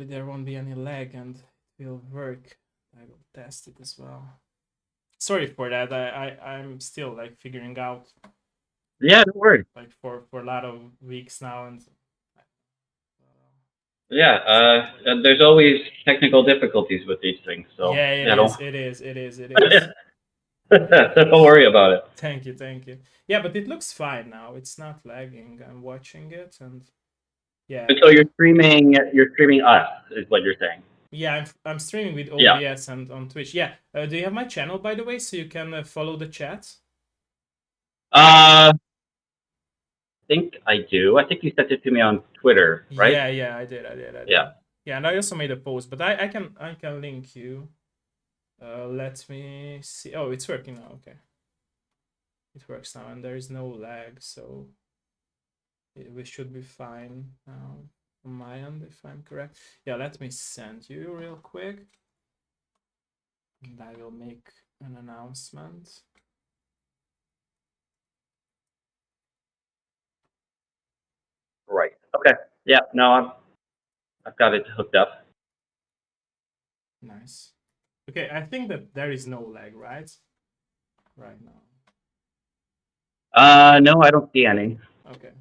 there won't be any lag and it will work. I will test it as well. Sorry for that. I'm still like figuring out. Yeah, don't worry. Like for a lot of weeks now, and Yeah, there's always technical difficulties with these things, so yeah, it yeah, don't is. It is. It is. It is. don't worry about it. Thank you. Thank you. Yeah, but it looks fine now. It's not lagging. I'm watching it, and yeah. And so you're streaming us, is what you're saying. Yeah, I'm streaming with Yeah. OBS and on Twitch. Yeah. Do you have my channel, by the way, so you can follow the chat? I think I do. I think you sent it to me on Twitter, right? Yeah, yeah, I did. I did. I did. Yeah. Yeah, and I also made a post, but I can link you. Let me see. Oh, it's working now. Okay. It works now, and there is no lag, so we should be fine now on my end, if I'm correct. Yeah, let me send you real quick, and I will make an announcement. Right. Okay. Yeah. No, I've got it hooked up. Nice. Okay, I think that there is no lag, right? Right now. No, I don't see any. Okay.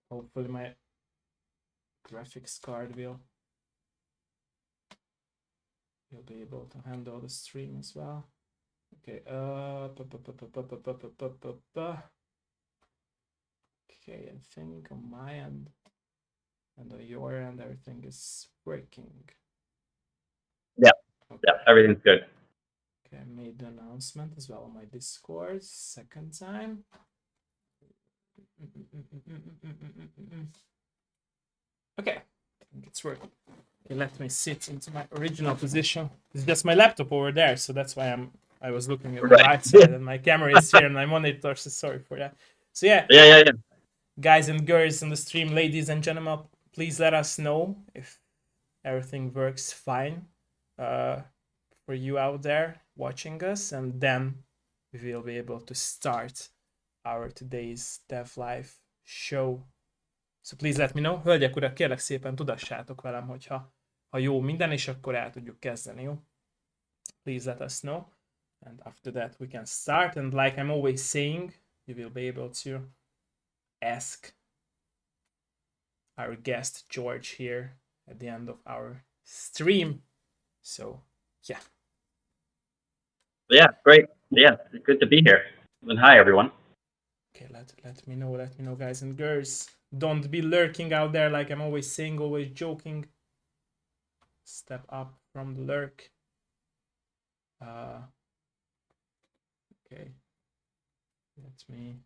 Hopefully my graphics card will be able to handle the stream as well. Okay. Okay, I think on my end and on your end everything is working. Yeah. Okay. Yeah. Everything's good. Okay, I made the announcement as well on my Discord. Second time. Okay, I think it's working. Okay, let me sit into my original position. It's just my laptop over there, so that's why I was looking at the right side, and my camera is here and my monitor. So sorry for that. So yeah, Yeah. guys and girls in the stream, ladies and gentlemen, please let us know if everything works fine for you out there watching us, and then we will be able to start our today's Dev Life show. So please let me know. Hölgyek, urak, kérlek szépen tudassátok velem, hogyha jó minden, és akkor el tudjuk kezdeni, jó? Please let us know. And after that we can start. And like I'm always saying, you will be able to ask our guest George here at the end of our stream. So yeah. Yeah. Great. Yeah. Good to be here. And hi, everyone. Okay, let me know, guys and girls. Don't be lurking out there like I'm always saying, always joking. Step up from the lurk. Okay. Let me.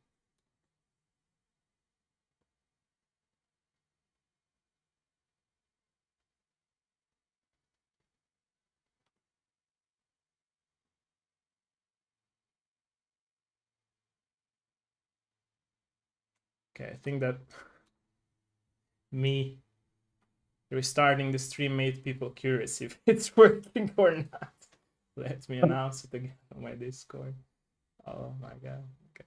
Okay, I think that me restarting the stream made people curious if it's working or not. Let me announce it again on my Discord. Oh my god. Okay.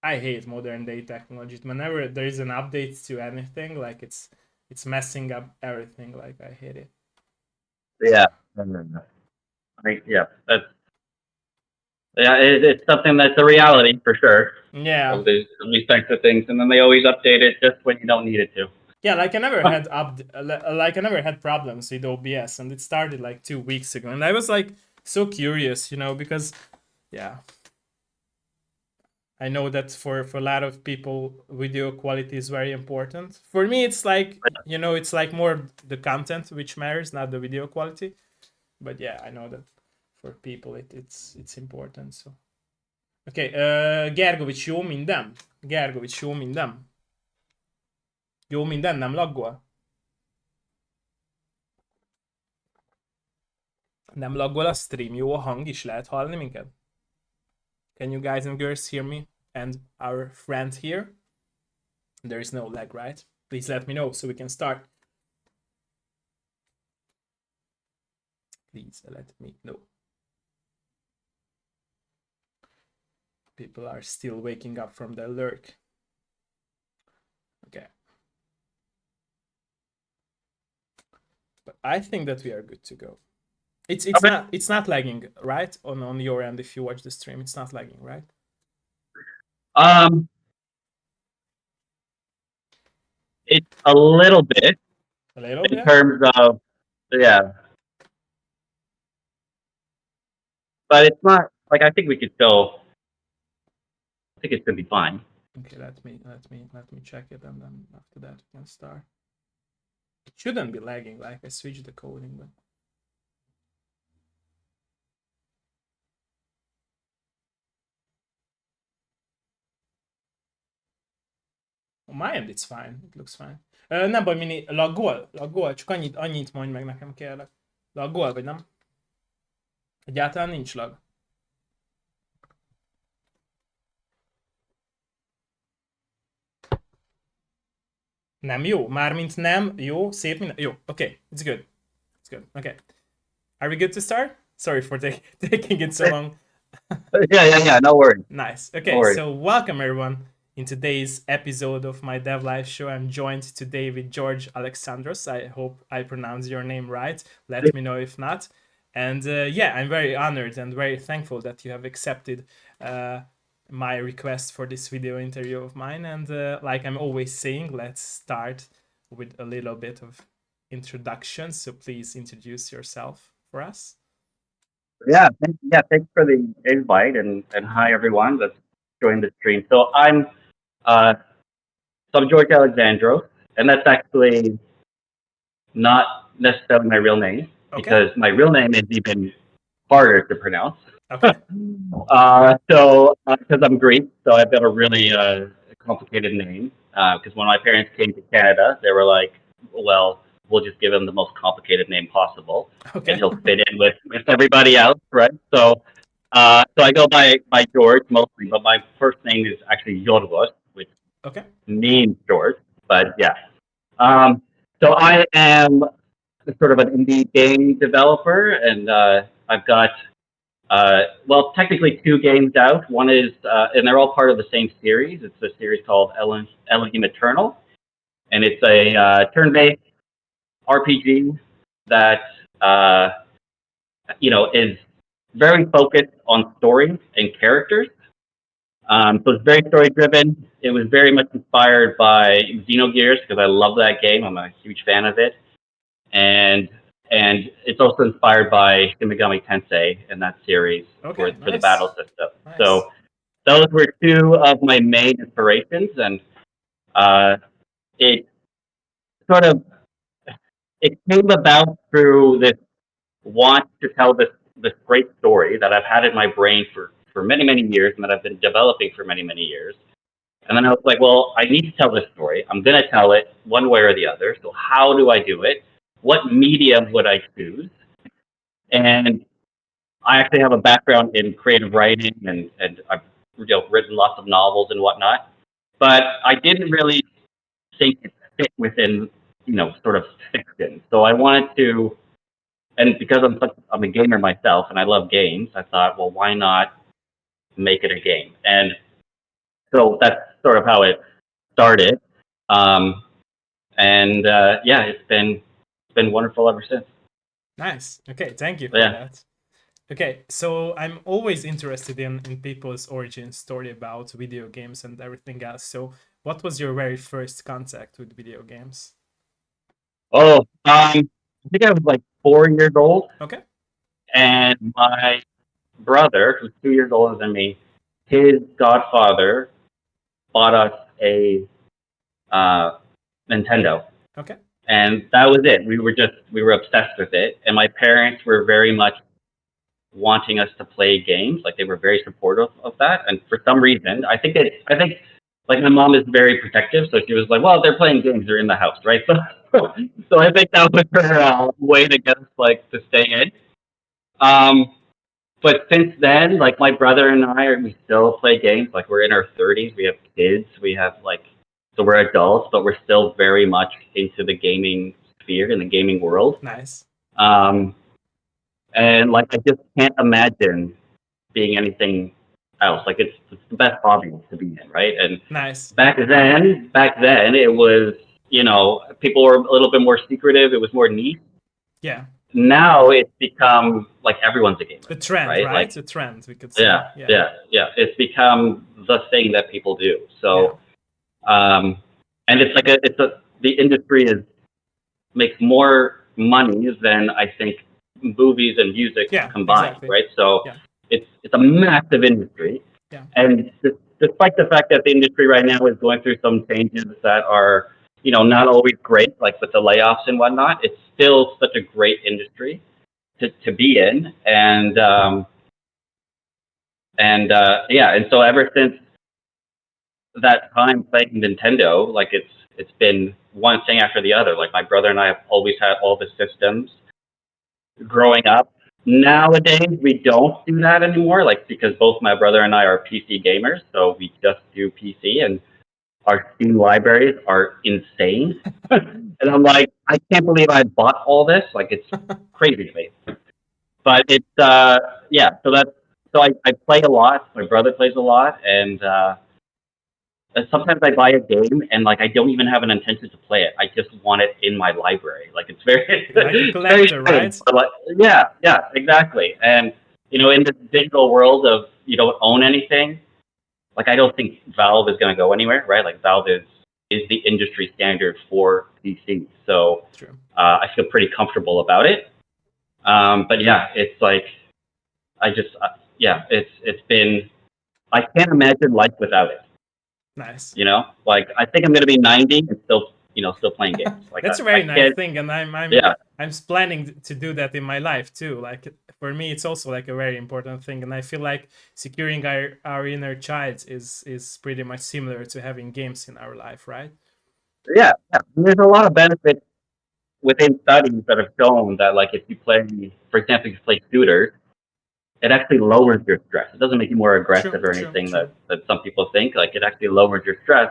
I hate modern day technologies. Whenever there is an update to anything, like it's messing up everything. Like I hate it. Yeah. Yeah. It's something that's a reality for sure. Yeah. There's these types of things, and then they always update it just when you don't need it to. Yeah, like I never had like I never had problems with OBS, and it started like 2 weeks ago, and I was like so curious, because yeah, I know that for a lot of people, video quality is very important. For me, it's like it's like more the content which matters, not the video quality. But yeah, I know that for people it's important. So okay, Gergovics, jó minden? Gergovics, jó minden? Jó minden, nem laggol? Nem laggol a stream, jó a hang is, lehet hallani minket? Can you guys and girls hear me and our friend here? There is no lag, right? Please let me know so we can start. Please let me know. People are still waking up from their lurk. Okay. But I think that we are good to go. It's Okay. not lagging, right? On your end, if you watch the stream, it's not lagging, right? It's a little bit A little in bit. terms of, yeah, but it's not like I think we could still. I think it's gonna be fine. Okay, let me check it, and then after that we can start. It shouldn't be lagging. Like I switched the coding, but on my end it's fine. It looks fine. Nem baj, Mini, laggol, csak annyit mondj meg nekem, kérlek. Laggol, vagy nem? Egyáltalán nincs lag. Nem jó? Mármint nem jó? Szép minden? Jó, okay, it's good. It's good, okay. Are we good to start? Sorry for taking it so long. Yeah. No worries. Nice. Okay, No worries. so welcome everyone. In today's episode of my Dev Live show, I'm joined today with George Alexandros. I hope I pronounced your name right. Let me know if not. And yeah, I'm very honored and very thankful that you have accepted my request for this video interview of mine. And like I'm always saying, let's start with a little bit of introduction. So please introduce yourself for us. Yeah, thanks for the invite, and hi everyone that's joined the stream. So I'm George Alexandros, and that's actually not necessarily my real name, because my real name is even harder to pronounce. Okay. So because I'm Greek, so I've got a really complicated name. Because when my parents came to Canada, they were like, "Well, we'll just give him the most complicated name possible, and he'll fit in with everybody else, right?" So I go by George mostly, but my first name is actually Yeoryios, which means George. But yeah, so I am sort of an indie game developer, and I've got well, technically two games out. One is, and they're all part of the same series. It's a series called Elohim Eternal, and it's a turn-based RPG that is very focused on story and characters. So it's very story-driven. It was very much inspired by Xenogears because I love that game. I'm a huge fan of it, and it's also inspired by Shin Megami Tensei in that series for the battle system. Nice. So those were two of my main inspirations, and it sort of it came about through this want to tell this great story that I've had in my brain for many years, and that I've been developing for many years. And then I was like, well, I need to tell this story. I'm going to tell it one way or the other. So how do I do it? What medium would I choose? And I actually have a background in creative writing, and I've written lots of novels and whatnot. But I didn't really think it fit within, sort of fiction. So I wanted to, and because I'm a gamer myself and I love games, I thought, well, why not make it a game? And so that's sort of how it started. Yeah, it's been wonderful ever since. Nice. Okay, thank you for that. Okay, so I'm always interested in people's origin story about video games and everything else. So what was your very first contact with video games? Oh, I think I was like 4 years old. Okay. And my brother, who's 2 years older than me, his godfather bought us a Nintendo. Okay. And that was it. We were obsessed with it. And my parents were very much wanting us to play games. Like, they were very supportive of that. And for some reason, I think like, my mom is very protective, so she was like, well, they're playing games, they're in the house, right? So I think that was her way to get us, like, to stay in. But since then, like, my brother and I, we still play games. Like, we're in our 30s, we have kids, we have, like, so we're adults, but we're still very much into the gaming sphere, in the gaming world. Nice. And, like, I just can't imagine being anything else. Like it's the best hobby to be in, right? And Nice. back then it was, people were a little bit more secretive. It was more niche. Yeah. Now it's become like everyone's a gamer, A trend, right? right? Like A trend, we could say. yeah, Yeah. yeah, yeah. It's become the thing that people do. Yeah. So and it's like the industry makes more money than I think movies and music Yeah, combined, exactly. right? So Yeah. it's a massive industry, Yeah. and despite the fact that the industry right now is going through some changes that are not always great, like with the layoffs and whatnot, it's still such a great industry to be in, and so ever since that time playing Nintendo, like it's been one thing after the other. Like my brother and I have always had all the systems growing up. Nowadays we don't do that anymore, like because both my brother and I are PC gamers, so we just do PC, and our Steam libraries are insane. And I'm like, I can't believe I bought all this. Like it's crazy to me. But it's yeah, so I play a lot. My brother plays a lot, and sometimes I buy a game and like I don't even have an intention to play it. I just want it in my library. Like it's very Like a it's very collector, strange. right? But like yeah, exactly. And in this digital world of you don't own anything, like I don't think Valve is gonna go anywhere, right? Like Valve is the industry standard for PC. So True. I feel pretty comfortable about it. But yeah, it's like I just yeah, it's been I can't imagine life without it. Nice. Like I think I'm gonna be 90 and still playing games. Like That's a I very nice can't. thing, and Yeah, I'm planning to do that in my life too. Like for me, it's also like a very important thing, and I feel like securing our inner child is pretty much similar to having games in our life, right? yeah, yeah. There's a lot of benefits within studies that have shown that, like, if you play, for example, if you play shooters, it actually lowers your stress. It doesn't make you more True, aggressive or true, anything true, that some people think. Like, it actually lowers your stress.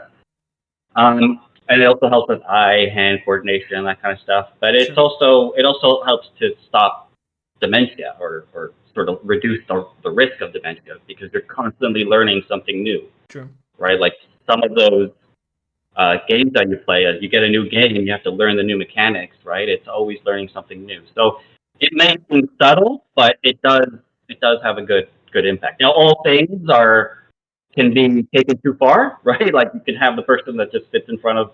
And it also helps with eye hand coordination, that kind of stuff. But true, it also helps to stop dementia, or sort of reduce the risk of dementia, because you're constantly learning something new, true. right? Like some of those games that you play, as you get a new game, you have to learn the new mechanics, right? It's always learning something new. So it may seem subtle, but it does have a good impact. Now, all things can be taken too far, right? Like you can have the person that just sits in front of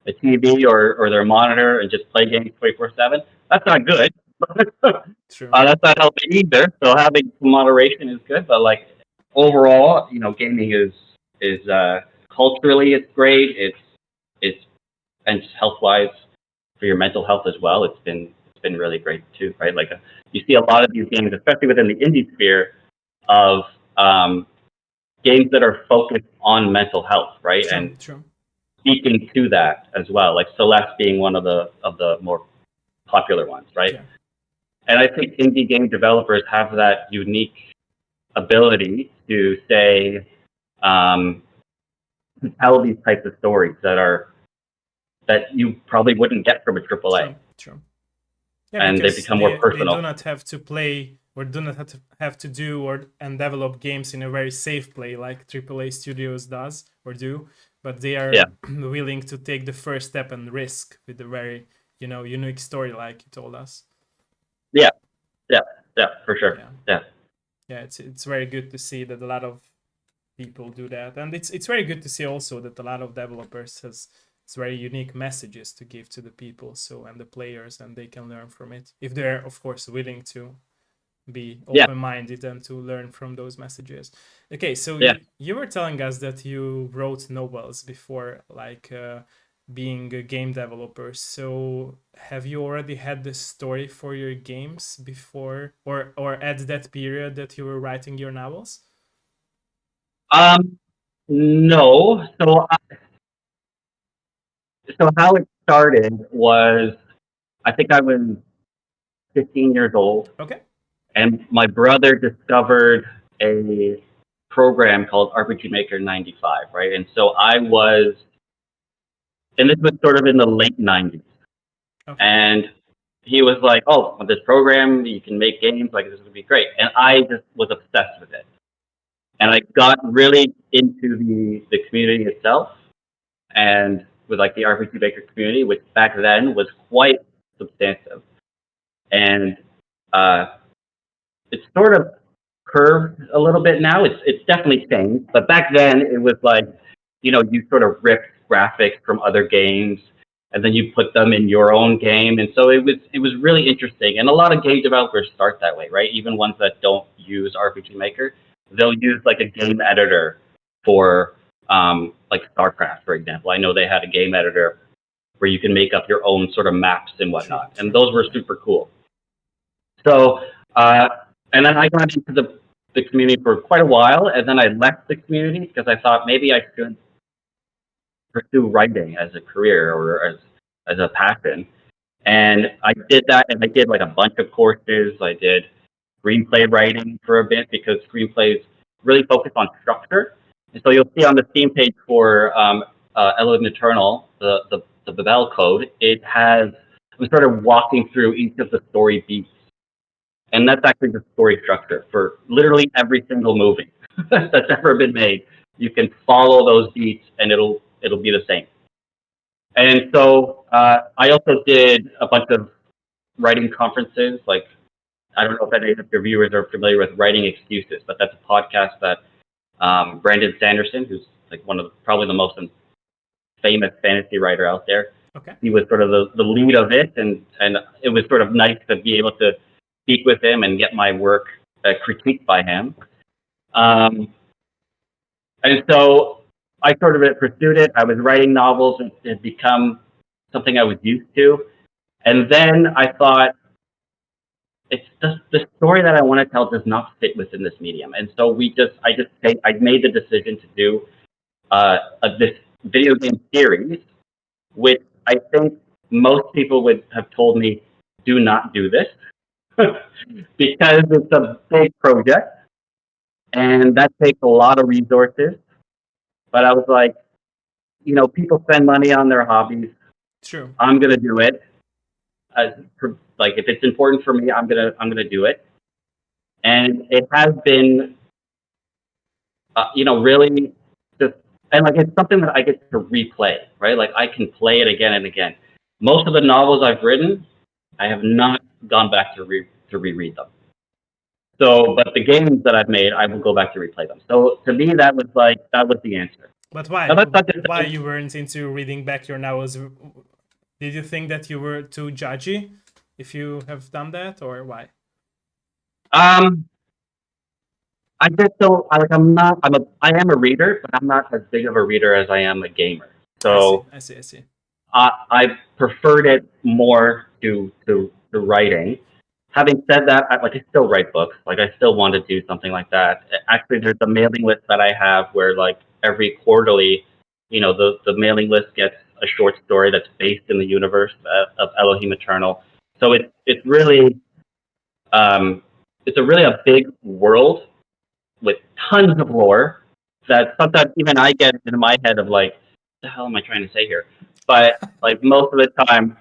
a TV or their monitor and just play games 24/7. That's not good. True. That's not healthy either. So having some moderation is good, but like overall, gaming is culturally it's great. It's and health wise for your mental health as well. It's been really great too, right? Like you see a lot of these games, especially within the indie sphere, of games that are focused on mental health, right? True, And true. speaking to that as well, like Celeste being one of the more popular ones, right? Yeah. And I think indie game developers have that unique ability to say, um, to tell these types of stories that you probably wouldn't get from a AAA, True, true. Yeah, and they because become more they do personal. not have to play or do not have to do or and develop games in a very safe play like AAA studios does or do, but they Yeah, are willing to take the first step and risk with a very unique story like you told us. yeah, yeah, yeah, for sure. Yeah, Yeah, yeah, it's very good to see that a lot of people do that, and it's very good to see also that a lot of developers has it's very unique messages to give to the people so and the players, and they can learn from it if they're of course willing to be yeah, open-minded and to learn from those messages. Okay, so yeah. you were telling us that you wrote novels before, like being a game developer. So have you already had the story for your games before, or at that period that you were writing your novels? No. So how it started was, I think I was 15 years old, Okay. and my brother discovered a program called RPG Maker 95, right? And so and this was sort of in the late 90s, Okay. and he was like, "Oh, this program, you can make games, like this would be great," and I just was obsessed with it. and I got really into the community itself, and with like the RPG Maker community, which back then was quite substantive, and uh, it's sort of curved a little bit now. It's definitely changed, but back then it was like, you sort of ripped graphics from other games, and then you put them in your own game, and so it was really interesting. And a lot of game developers start that way, right? Even ones that don't use RPG Maker, they'll use like a game editor for like StarCraft, for example. I know they had a game editor where you can make up your own sort of maps and whatnot, and those were super cool. So, and then I got into the community for quite a while, and then I left the community because I thought maybe I should pursue writing as a career or as a passion. And I did that, and I did like a bunch of courses. I did screenplay writing for a bit because screenplays really focus on structure. And so you'll see on the Steam page for Elohim Eternal, the Babel code, I'm sort of walking through each of the story beats. And that's actually the story structure for literally every single movie that's ever been made. You can follow those beats, and it'll be the same. And so I also did a bunch of writing conferences. Like, I don't know if any of your viewers are familiar with Writing Excuses, but that's a podcast that Brandon Sanderson, who's like one of probably the most famous fantasy writer out there, he was sort of the lead of it, and it was sort of nice to be able to speak with him and get my work critiqued by him. And so I sort of pursued it. I was writing novels, and it had become something I was used to. And then I thought, it's the story that I want to tell does not fit within this medium. And so I made the decision to do this video game series, which I think most people would have told me, do not do this. Because it's a big project and that takes a lot of resources. But I was like, people spend money on their hobbies. True. I'm gonna do it. Like, if it's important for me, I'm gonna do it. And it has been, really just, and like, it's something that I get to replay, right? Like, I can play it again and again. Most of the novels I've written, I have not gone back to reread them. So, but the games that I've made, I will go back to replay them. So to me, that was the answer. But why? Now, that's not just why you weren't into reading back your novels? Did you think that you were too judgy if you have done that, or why? I just don't. I am a reader, but I'm not as big of a reader as I am a gamer. So I see. I preferred it more to writing. Having said that, I still write books. Like, I still want to do something like that. Actually, there's a mailing list that I have where, like, every quarterly, the mailing list gets a short story that's based in the universe of Elohim Eternal. So it's really it's a big world with tons of lore that sometimes even I get into my head of like, what the hell am I trying to say here? But like, most of the time,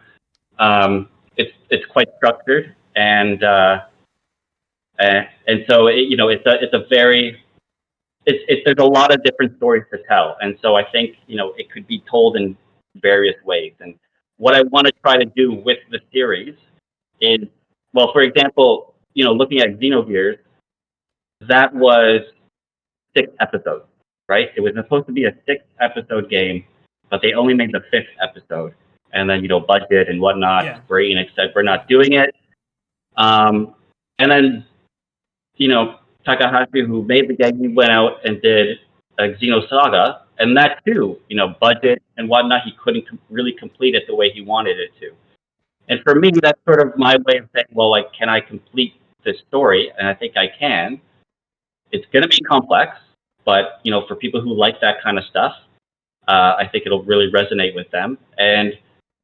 it's quite structured, and so it's a very there's a lot of different stories to tell, and so I think it could be told in various ways. And what I want to try to do with the series is, well, for example, looking at Xenogears, that was 6 episodes, right? It was supposed to be a 6-episode game, but they only made the 5th episode, and then budget and whatnot. Yeah. Square Enix said we're not doing it. And then Takahashi, who made the game, he went out and did a Xenosaga, and that too, budget and whatnot, he couldn't really complete it the way he wanted it to. And for me, that's sort of my way of saying, well, like, can I complete this story? And I think I can. It's going to be complex, but for people who like that kind of stuff, I think it'll really resonate with them. And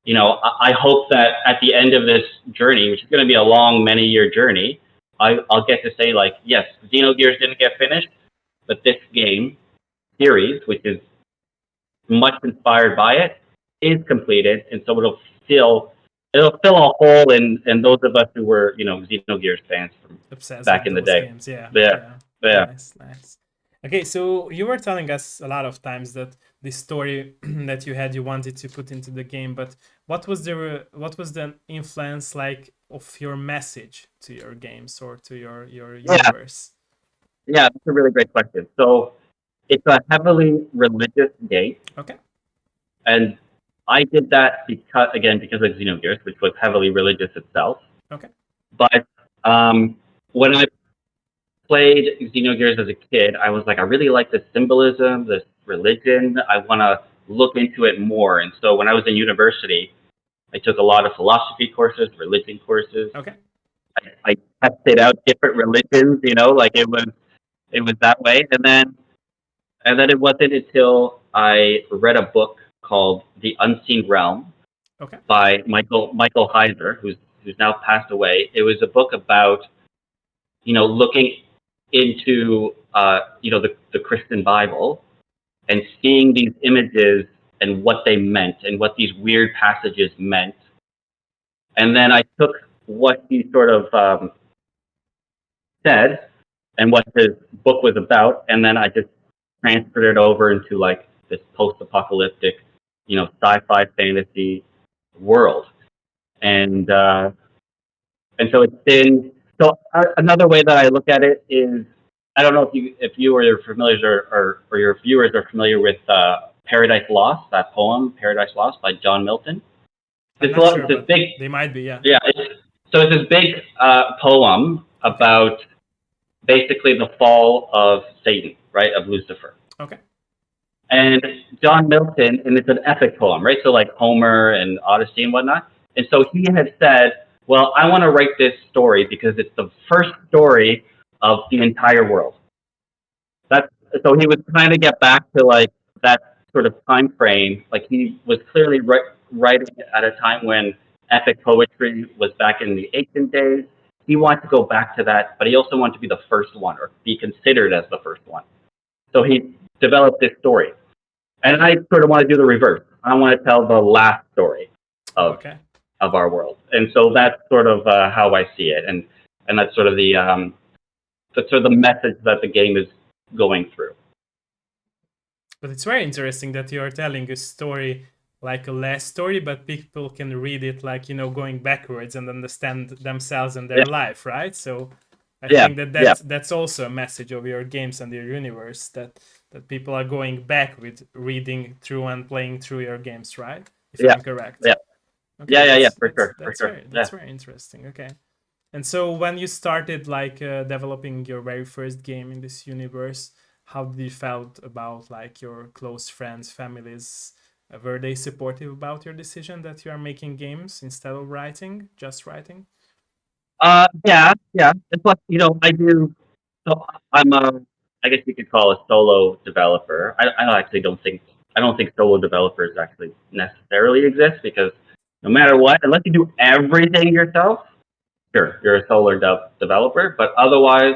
I hope that at the end of this journey, which is going to be a long, many-year journey, I'll get to say, like, yes, Xenogears didn't get finished, but this game series, which is much inspired by it, is completed, and so it'll fill a hole in those of us who were Xenogears fans from obsessed back with in the those day. games. Yeah. Yeah. Nice. Okay, so you were telling us a lot of times that the story that you had you wanted to put into the game, but what was the influence like of your message to your games or to your Yeah, universe? yeah, that's a really great question. So it's a heavily religious game, Okay, and I did that because of Xenogears, which was heavily religious itself. okay, But when I played Xenogears as a kid, I was like, I really like this symbolism, this religion. I want to look into it more. And so when I was in university, I took a lot of philosophy courses, religion courses. okay, I tested out different religions, like it was that way. And then it wasn't until I read a book called The Unseen Realm okay, by Michael Heiser, who's now passed away. It was a book about looking into the Christian Bible and seeing these images and what they meant and what these weird passages meant. And then I took what he sort of said and what his book was about, and then I just transferred it over into like this post-apocalyptic, sci-fi fantasy world. And and so it's been another way that I look at it is I don't know if you or your familiars or your viewers are familiar with Paradise Lost, that poem Paradise Lost by John Milton. I'm This not sure, this but big they might be, yeah. yeah, so it's this big poem Okay, about basically the fall of Satan, right, of Lucifer. okay, And John Milton, and it's an epic poem, right? So like Homer and Odyssey and whatnot. And so he had said, well, I want to write this story because it's the first story of the entire world. That's so he was trying to get back to like that sort of time frame. Like he was clearly writing at a time when epic poetry was back in the ancient days. He wanted to go back to that, but he also wanted to be the first one or be considered as the first one. So he developed this story. And I sort of want to do the reverse. I want to tell the last story of okay. of our world, and so that's sort of how I see it, and that's sort of the message that the game is going through. But it's very interesting that you're telling a story like a last story, but people can read it like, going backwards and understand themselves and Yeah, their life, right? So I yeah, think that yeah, that's also a message of your games and your universe that people are going back with reading through and playing through your games, right? If yeah, I'm correct. yeah, Okay, yeah, yeah, yeah, that's for that's sure, for that's sure. very Yeah. that's very interesting. Okay. And so when you started like developing your very first game in this universe, how did you felt about like your close friends, families? Were they supportive about your decision that you are making games instead of writing, just writing? Yeah, yeah. It's what I do. So I'm a, I guess you could call a solo developer. I actually don't think solo developers actually necessarily exist because no matter what, unless you do everything yourself, sure, you're a solo developer. But otherwise,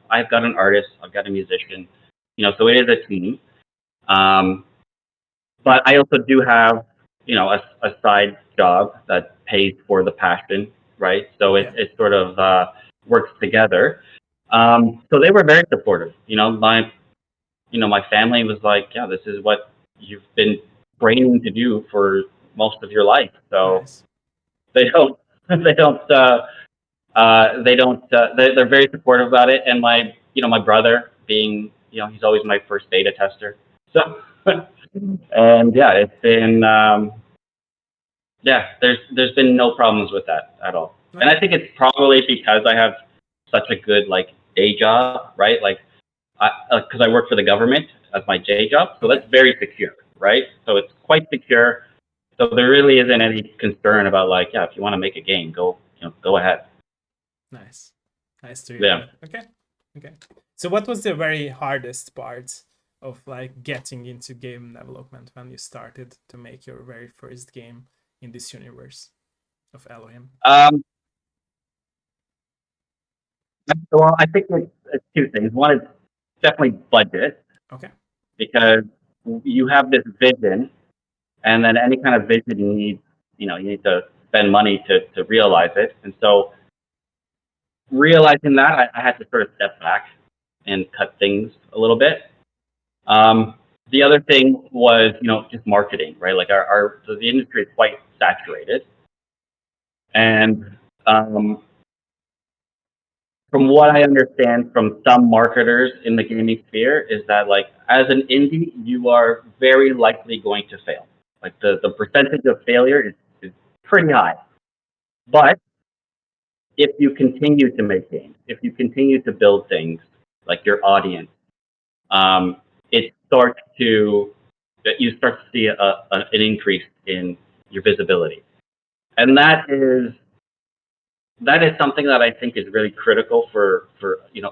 I've got an artist, I've got a musician, so it is a team. Um, but I also do have, a side job that pays for the passion, right? So it, Yeah, it sort of works together. So they were very supportive. My family was like, yeah, this is what you've been training to do for most of your life. So nice. they don't, they don't, they're very supportive about it. And my brother being, he's always my first beta tester. So, and yeah, it's been, yeah, there's been no problems with that at all. And I Okay, think it's probably because I have such a good like day job, right? Like, because I work for the government as my day job, so okay, that's very secure, right? So it's quite secure. So there really isn't any concern about like, yeah, if you want to make a game, go ahead. nice. Nice to hear Yeah. that. Okay, okay. So what was the very hardest part of like getting into game development when you started to make your very first game in this universe of Elohim? Um, well, I think it's two things. One is definitely budget Okay. because you have this vision, and then any kind of vision you need to spend money to realize it. And so realizing that, I had to sort of step back and cut things a little bit. The other thing was, just marketing, right? Like the industry is quite saturated, and um, from what I understand from some marketers in the gaming sphere is that, like, as an indie, you are very likely going to fail. Like the percentage of failure is pretty high. But if you continue to make games, if you continue to build things like your audience, um, it starts to you start to see an increase in your visibility, and that is something that I think is really critical for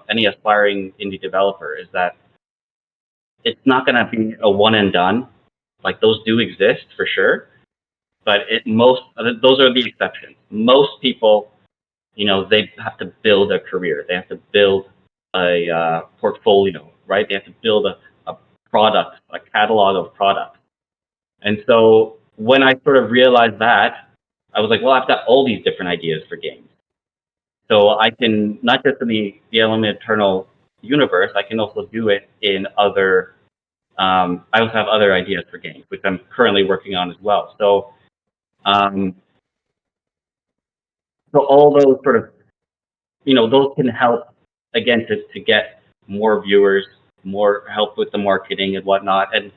any aspiring indie developer. Is that it's not going to be a one and done. Like, those do exist for sure, but those are the exceptions. Most people, they have to build a career. They have to build a portfolio, right? They have to build a product, a catalog of products. And so when I sort of realized that, I was like, well, I've got all these different ideas for games. So I can, not just in the Element Eternal universe, I can also do it in other. I also have other ideas for games, which I'm currently working on as well. So, so all those sort of, those can help again to get more viewers, more help with the marketing and whatnot. And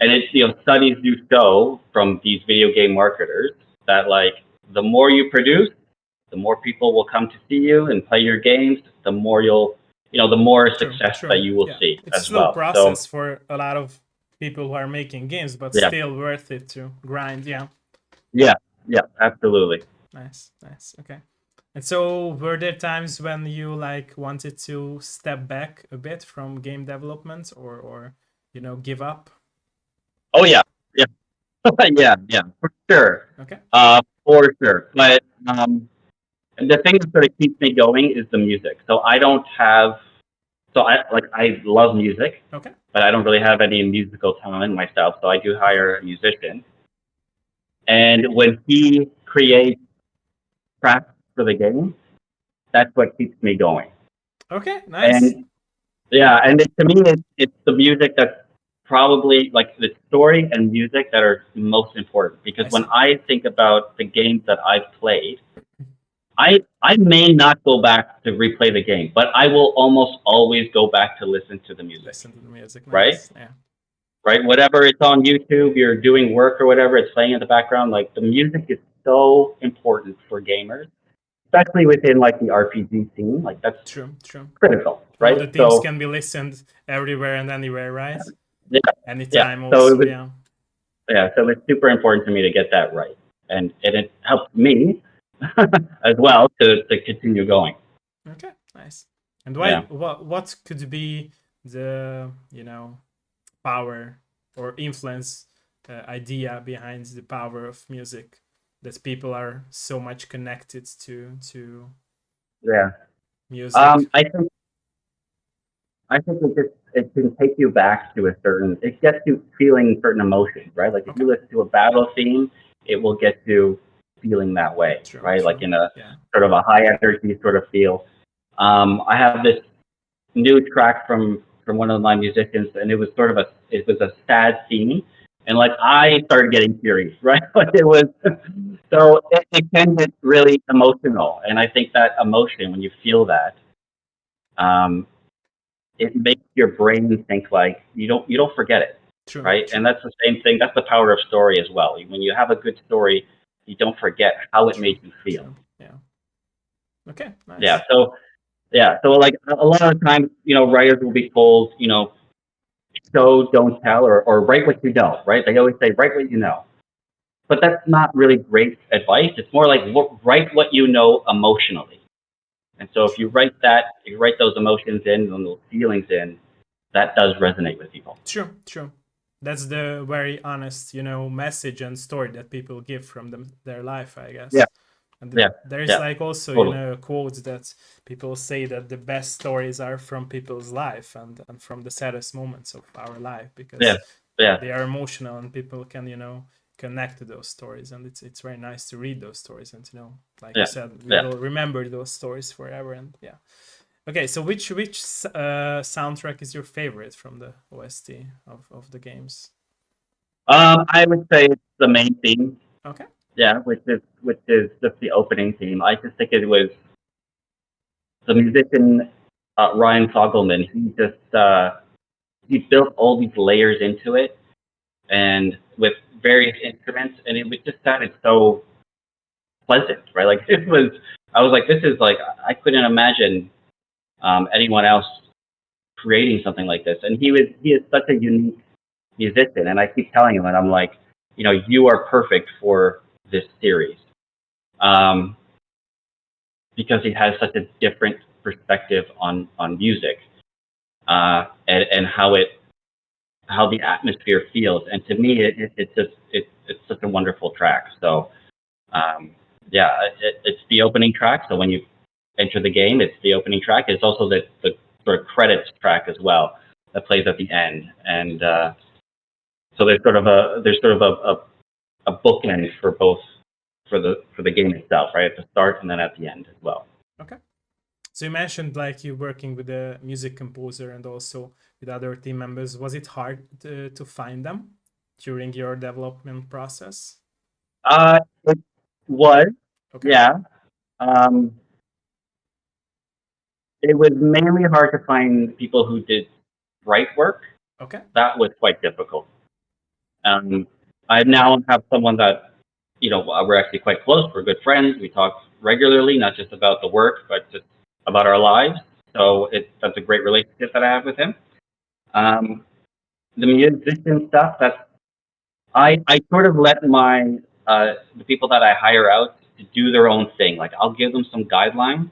it's, studies do show from these video game marketers that, like, the more you produce, the more people will come to see you and play your games, the more the more success that you will see It's a as slow well. process for a lot of people who are making games, but Yeah. still worth it to grind. Yeah. Yeah, absolutely. Nice. Okay. And so, were there times when you like wanted to step back a bit from game development, or give up? Oh yeah, yeah, yeah, for sure. Okay. For sure. But the thing that sort of keeps me going is the music. So I don't have. So I love music, Okay. but I don't really have any musical talent myself. So I do hire a musician, and when he creates tracks for the game, that's what keeps me going. Okay. Nice. And yeah, and to me, it's the music that's probably, like, the story and music that are most important. Because when I think about the games that I've played, I may not go back to replay the game, but I will almost always go back to listen to the music. Listen to the music. Nice. Right? Yeah. Right? Whatever it's on YouTube, you're doing work or whatever, it's playing in the background. Like, the music is so important for gamers, especially within, like, the RPG scene. Like, that's True. critical, All right? the themes can be listened everywhere and anywhere, right? Yeah, Anytime. yeah. So Also, yeah, so it's super important to me to get that right, and it helps me as well to continue going. Okay, nice. And why? Yeah. What could be the power or influence idea behind the power of music that people are so much connected to Yeah. music? I think it can take you back to a certain. It gets you feeling certain emotions, right? Like, if you listen to a battle theme, it will get you feeling that way, right? Like, in a sort of a high energy sort of feel. I have this new track from one of my musicians, and it was a sad theme, and, like, I started getting furious, right? Like, it was so it can get really emotional, and I think that emotion, when you feel that, it makes your brain think, like, you don't forget it, right? And that's the same thing. That's the power of story as well. When you have a good story, you don't forget how it made you feel. Yeah. Okay. Nice. So like, a lot of times, writers will be told, show, don't tell, or write what you know, right? They always say, write what you know. But that's not really great advice. It's more like, write what you know emotionally. And so if you write those emotions in and those feelings in, that does resonate with people. True. That's the very honest, message and story that people give from their life, I guess. Yeah. And there's like also, totally. quotes that people say that the best stories are from people's life and from the saddest moments of our life, because they are emotional and people can, connect to those stories. And it's very nice to read those stories and to know, like you said, we will remember those stories forever. And Okay, so which soundtrack is your favorite from the OST of the games? I would say it's the main theme. Okay. Yeah, which is just the opening theme. I just think it was the musician Ryan Fogelman. He built all these layers into it, and with various instruments, and it just sounded so pleasant, right? Like it was. I was like, this is like I couldn't imagine anyone else creating something like this. And he is such a unique musician, and I keep telling him, and I'm like, you are perfect for this series. Um, because he has such a different perspective on music and how the atmosphere feels. And to me, it's such a wonderful track. So um, yeah, it's the opening track. So when you enter the game, it's the opening track. It's also the sort of credits track as well that plays at the end. And so there's sort of a bookend for both for the game itself, right at the start and then at the end as well. Okay. So you mentioned like you working with a music composer and also with other team members. Was it hard to find them during your development process? It was, Okay. yeah. Um, it was mainly hard to find people who did write work. Okay. That was quite difficult. I now have someone that, we're actually quite close. We're good friends. We talk regularly, not just about the work, but just about our lives. So that's a great relationship that I have with him. The musician stuff, I sort of let the people that I hire out to do their own thing. Like I'll give them some guidelines,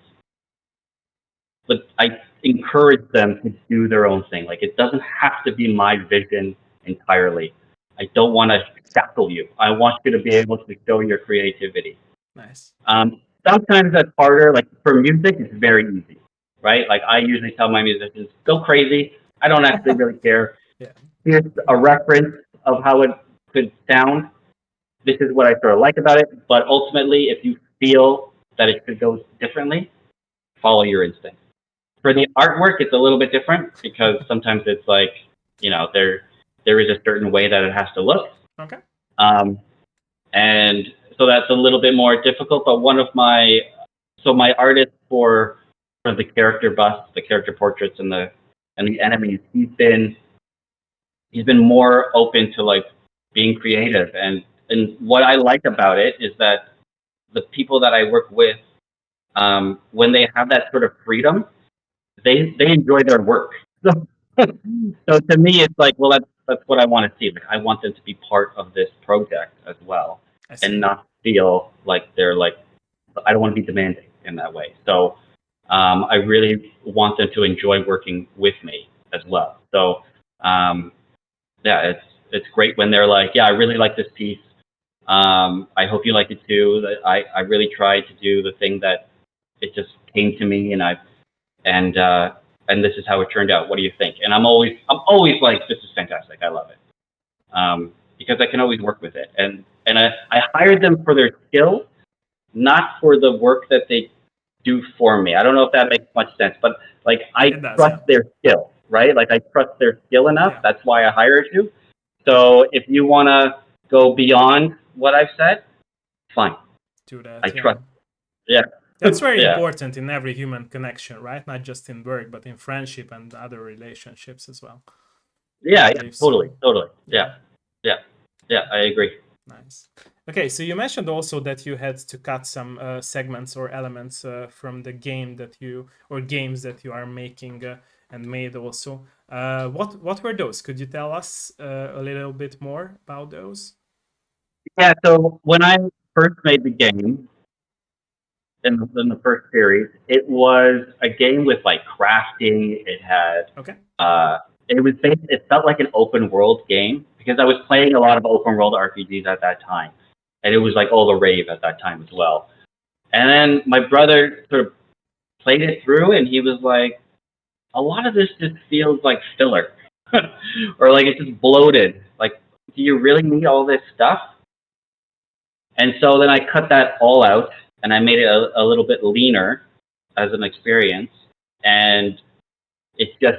but I encourage them to do their own thing. Like it doesn't have to be my vision entirely. I don't want to shackle you. I want you to be able to show your creativity. Nice. Sometimes that's harder. Like for music, it's very easy, right? Like I usually tell my musicians, go crazy. I don't actually really care. Yeah. Here's a reference of how it could sound. This is what I sort of like about it. But ultimately, if you feel that it could go differently, follow your instinct. For the artwork, it's a little bit different because sometimes it's like, there is a certain way that it has to look. Okay. And so that's a little bit more difficult. But my artist for the character busts, the character portraits, and the enemies, he's been more open to like being creative. And what I like about it is that the people that I work with, when they have that sort of freedom, they enjoy their work. So to me, it's like, well, that's what I want to see. Like I want them to be part of this project as well, and not feel like they're like, I don't want to be demanding in that way. So I really want them to enjoy working with me as well. So yeah, it's great when they're like, yeah, I really like this piece. I hope you like it too. I really tried to do the thing that it just came to me, and this is how it turned out. What do you think? And I'm always like, this is fantastic. I love it, because I can always work with it. And I hired them for their skill, not for the work that they do for me. I don't know if that makes much sense, but like I trust their skill, right? Like I trust their skill enough. That's why I hired you. So if you want to go beyond what I've said, fine. Do that. I trust. Yeah. That's very important in every human connection, right? Not just in work, but in friendship and other relationships as well. Yeah, totally. Yeah. I agree. Nice. Okay, so you mentioned also that you had to cut some segments or elements from the game games that you are making and made also. What were those? Could you tell us a little bit more about those? Yeah, so when I first made the game in the first series, it was a game with like crafting. It had it felt like an open world game because I was playing a lot of open world RPGs at that time, and it was like all the rave at that time as well. And then my brother sort of played it through, and he was like, "A lot of this just feels like filler, or like it's just bloated. Like, do you really need all this stuff?" And so then I cut that all out, and I made it a little bit leaner as an experience. and it's just,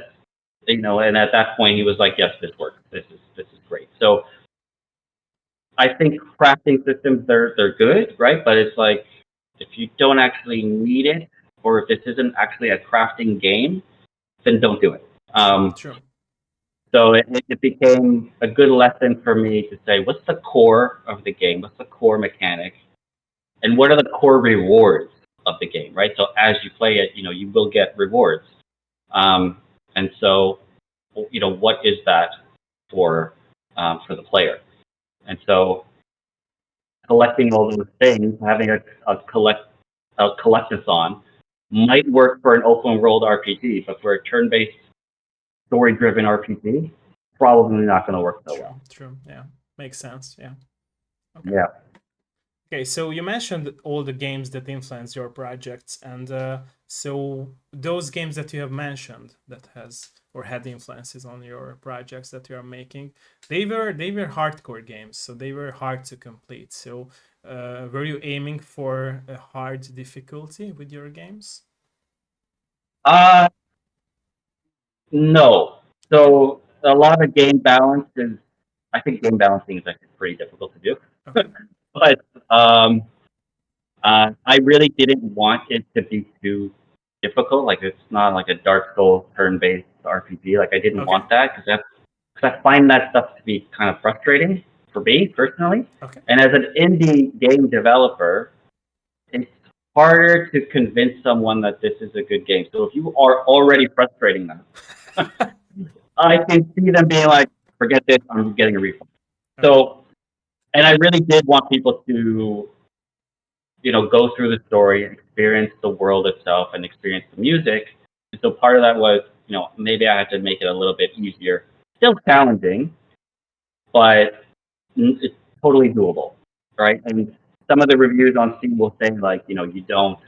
and at that point he was like, yes, this works. This is great. So I think crafting systems, they're good, right? But it's like, if you don't actually need it, or if this isn't actually a crafting game, then don't do it. True. So it became a good lesson for me to say, what's the core of the game? What's the core mechanic? And what are the core rewards of the game, right? So as you play it, you will get rewards. And so, what is that for the player? And so collecting all those things, having a collectathon might work for an open world RPG, but for a turn-based, story-driven RPG, probably not going to work so well. True. Yeah, makes sense. Yeah. Okay. Yeah. Okay, so you mentioned all the games that influence your projects, and so those games that you have mentioned that has or had influences on your projects that you are making, they were hardcore games, so they were hard to complete. So were you aiming for a hard difficulty with your games? No. So a lot of game balance is, I think game balancing is actually pretty difficult to do. Okay. But I really didn't want it to be too difficult. Like, it's not like a Dark Souls turn-based RPG. Like, I didn't want that because I find that stuff to be kind of frustrating for me personally. Okay. And as an indie game developer, it's harder to convince someone that this is a good game. So if you are already frustrating them, I can see them being like, forget this, I'm getting a refund. Okay. So, and I really did want people to, go through the story, experience the world itself, and experience the music. And so part of that was, maybe I had to make it a little bit easier. Still challenging, but it's totally doable, right? And some of the reviews on Steam will say, like, you don't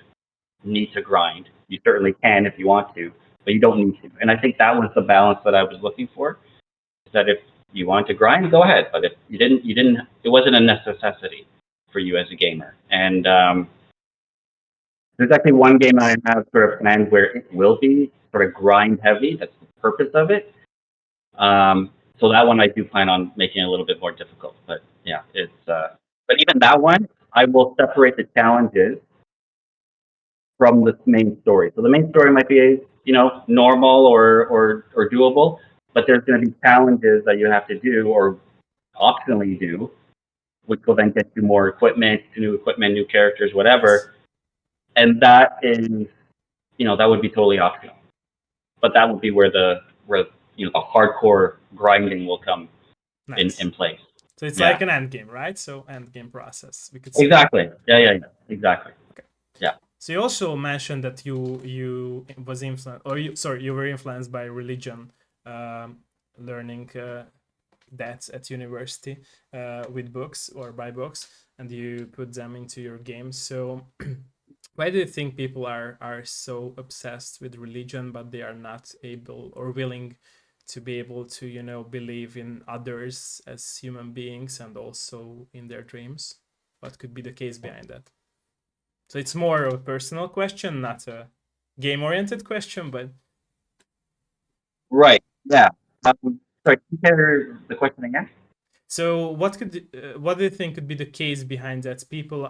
need to grind. You certainly can if you want to, but you don't need to. And I think that was the balance that I was looking for. Is that if you want to grind, go ahead. But if you didn't. It wasn't a necessity for you as a gamer. And there's actually one game I have sort of planned where it will be sort of grind heavy. That's the purpose of it. So that one I do plan on making a little bit more difficult. But yeah, it's. But even that one, I will separate the challenges from the main story. So the main story might be, normal or doable, but there's going to be challenges that you have to do or optionally do, which will then get you more equipment, new characters, whatever. And that is, that would be totally optional. But that would be where the hardcore grinding will come in place. So it's like an end game, right? So end game process. We could say. Exactly. Yeah. Exactly. Okay. Yeah. So you also mentioned that you was influenced, or you were influenced by religion, learning that at university with books or by books, and you put them into your games. So why do you think people are so obsessed with religion, but they are not able or willing to be able to believe in others as human beings and also in their dreams? What could be the case behind that? So it's more of a personal question, not a game-oriented question, but right. Yeah. Sorry, can you hear the question again? so what do you think could be the case behind that? People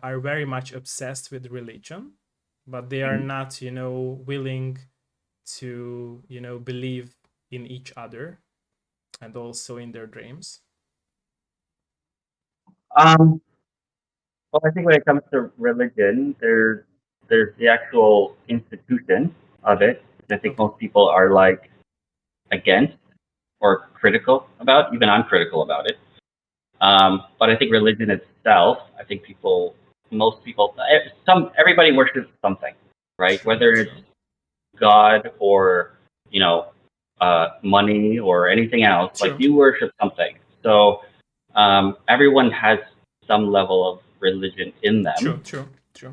are very much obsessed with religion, but they are not, willing to, believe in each other and also in their dreams. Well, I think when it comes to religion, there's the actual institution of it, which I think most people are like against or critical about. Even I'm critical about it. But I think religion itself, I think everybody worships something, right? Whether it's God or money or anything else, like you worship something. So everyone has some level of religion in them. True.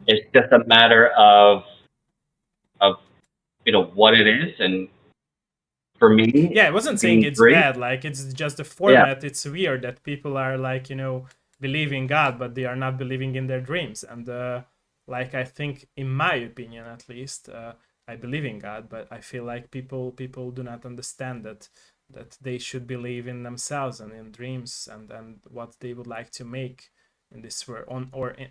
It's just a matter of what it is, and for me, yeah, I wasn't saying it's bad. Like, it's just the format. Yeah. It's weird that people are like, believing God, but they are not believing in their dreams. And like, I think, in my opinion, at least, I believe in God, but I feel like people do not understand that they should believe in themselves and in dreams and what they would like to make in this world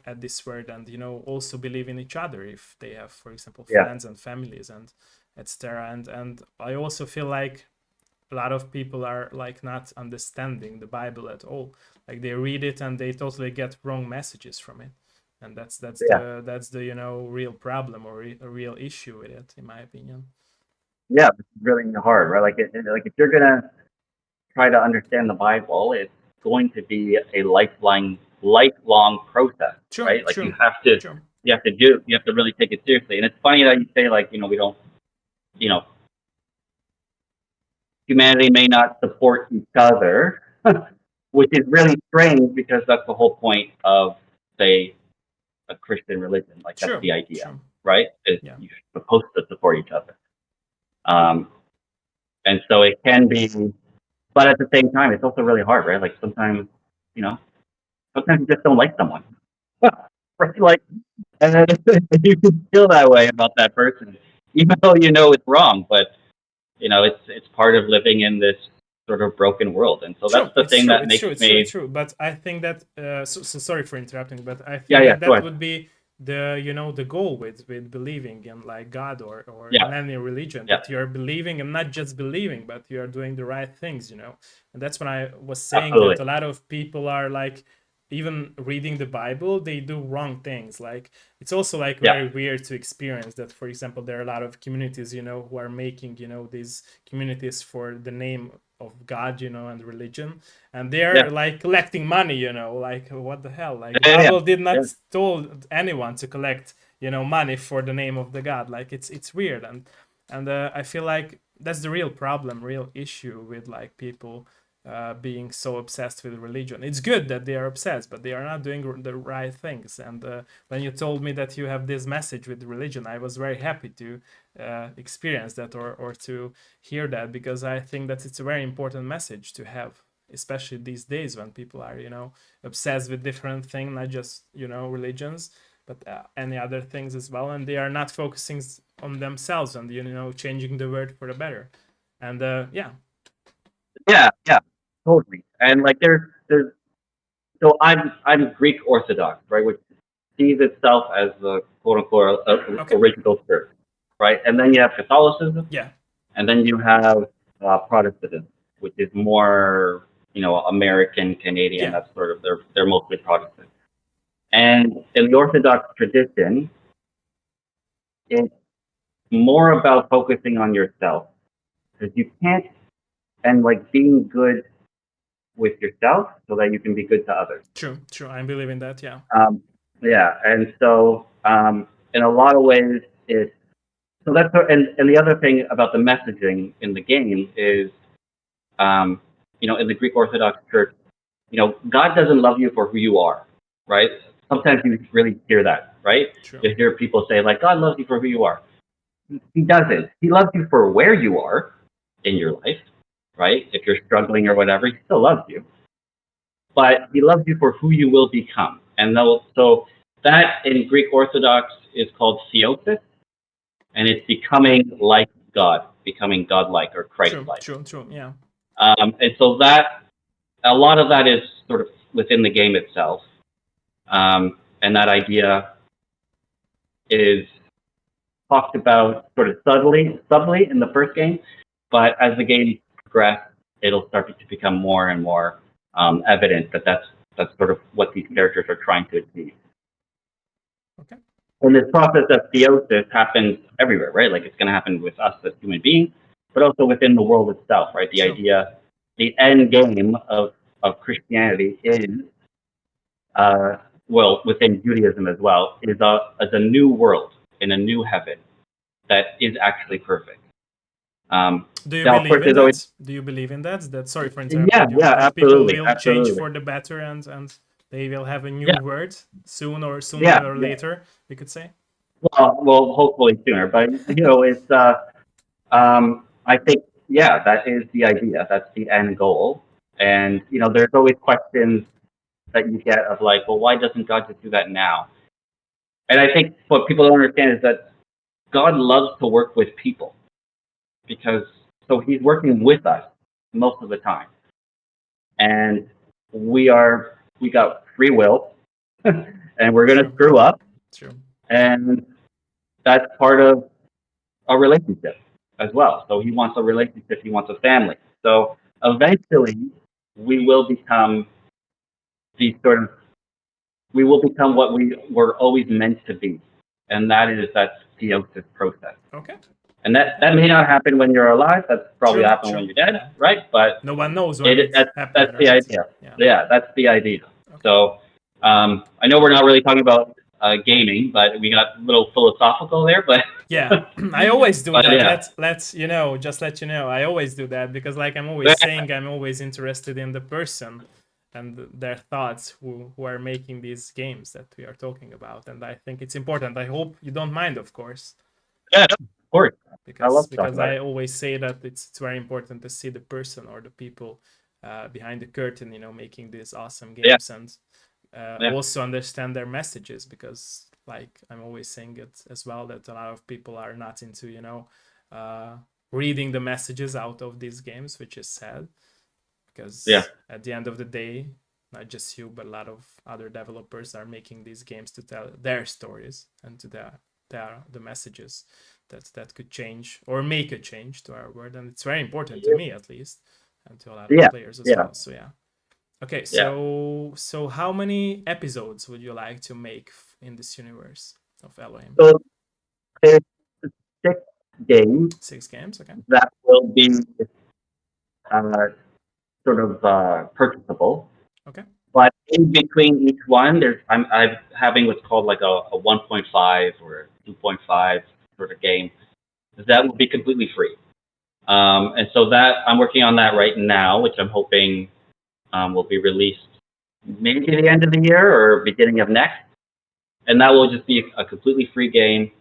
at this world, and also believe in each other if they have, for example, Yeah, friends and families and etc. And I also feel like a lot of people are like not understanding the Bible at all. Like they read it and they totally get wrong messages from it, and yeah, that's the real problem or a real issue with it, in my opinion. yeah. It's really hard, right? Like if you're gonna try to understand the Bible, it's going to be a lifelong process, True, right? Like true, true. you have to really take it seriously. And it's funny that you say like, we don't, you know, humanity may not support each other, which is really strange because that's the whole point of, say, a Christian religion. Like that's True, the idea, true. right? Is Yeah, you're supposed to support each other. Um, and so it can be, but at the same time, it's also really hard, right? Like you know, sometimes you just don't like someone, right? Like, and then you can feel that way about that person, even though you know it's wrong. But it's part of living in this sort of broken world, and so that's true. the It's thing true. that It's makes true. It's true. It's me. true. But I think that so sorry for interrupting, but I Yeah, think yeah, that go that ahead. would be the goal with believing in like God or in Yeah, any religion, yeah, that you're believing and not just believing, but you're doing the right things. And that's when I was saying that absolutely. a lot of people are like, even reading the Bible, they do wrong things. Like it's also like Yeah, very weird to experience that. For example, there are a lot of communities who are making these communities for the name of God, and religion, and yeah, they're like collecting money, like what the hell? Like the yeah, yeah, Bible did yeah. not told anyone to collect, money for the name of the God. Like it's weird, and I feel like that's the real problem, real issue with like people being so obsessed with religion. It's good that they are obsessed, but they are not doing the right things. And when you told me that you have this message with religion, I was very happy to experience that, or to hear that, because I think that it's a very important message to have, especially these days when people are obsessed with different things, not just religions, but any other things as well, and they are not focusing on themselves and changing the world for the better. And yeah. Yeah, yeah, totally. And like there's so I'm Greek Orthodox, right, which sees itself as the quote unquote Okay. original church, right? And then you have Catholicism, Yeah. and then you have Protestantism, which is more American, Canadian. Yeah. That's sort of they're mostly Protestant. And in the Orthodox tradition, it's more about focusing on yourself because you can't and like being good with yourself so that you can be good to others. True. True. I believe in that. Yeah. Yeah, and so in a lot of ways, it's so that's and the other thing about the messaging in the game is, um, in the Greek Orthodox Church, God doesn't love you for who you are, right? Sometimes you really hear that, right? True. You hear people say like, God loves you for who you are. He doesn't. He loves you for where you are in your life, right? If you're struggling or whatever, he still loves you, but he loves you for who you will become. And so that in Greek Orthodox is called theosis, and it's becoming like God, becoming godlike or True. Christ-like. True. True. Yeah. And so that a lot of that is sort of within the game itself, and that idea is talked about sort of subtly in the first game, but as the game progresses, it'll start to become more and more evident that that's sort of what these characters are trying to achieve. Okay. And this process of theosis happens everywhere, right? Like it's going to happen with us as human beings, but also within the world itself, right? The True. idea, the end game of Christianity is, uh, well, within Judaism as well, is a new world in a new heaven that is actually perfect. Do you Now, of believe course, in there's always, that? Do you believe in that? That sorry for yeah, interrupting you. yeah, That people absolutely, will change absolutely. for the better, and they will have a new Yeah, word sooner yeah, or yeah. later, we could say. Well, hopefully sooner, but it's I think, yeah, that is the idea. That's the end goal. And there's always questions that you get of like, well, why doesn't God just do that now? And I think what people don't understand is that God loves to work with people because so He's working with us most of the time, and we got free will, and we're gonna True. screw up, True. and that's part of a relationship as well. So He wants a relationship. He wants a family. So eventually, we will become these sort of we will become what we were always meant to be, and that is that theosis process. Okay. And that may not happen when you're alive. That's probably True. happen when True. you're dead, right? But No one knows when it that's happened, the right? idea. Yeah. Yeah, that's the idea. Okay. So I know we're not really talking about gaming, but we got a little philosophical there. But Yeah, I always do but that. yeah, Let's just let you know. I always do that because, like I'm always saying, I'm always interested in the person and their thoughts who are making these games that we are talking about, and I think it's important. I hope you don't mind, of course, yeah, of course. I love talking because about I it. always say that it's very important to see the person or the people behind the curtain, making these awesome Yeah, games, and yeah, also understand their messages, because like I'm always saying it as well, that a lot of people are not into uh, reading the messages out of these games, which is sad, yeah, because at the end of the day, not just you but a lot of other developers are making these games to tell their stories and to the messages that could change or make a change to our world, and it's very important to me at least, and to a lot of yeah, players as yeah, well. So yeah. Okay, yeah. so how many episodes would you like to make in this universe of Elohim? So there's 6 games 6 games, okay. that will be uh, sort of purchasable. Okay. But in between each one, I'm having what's called like a 1.5 or 2.5 sort of game that will be completely free. And so that I'm working on that right now, which I'm hoping will be released maybe the end of the year or beginning of next. And that will just be a completely free game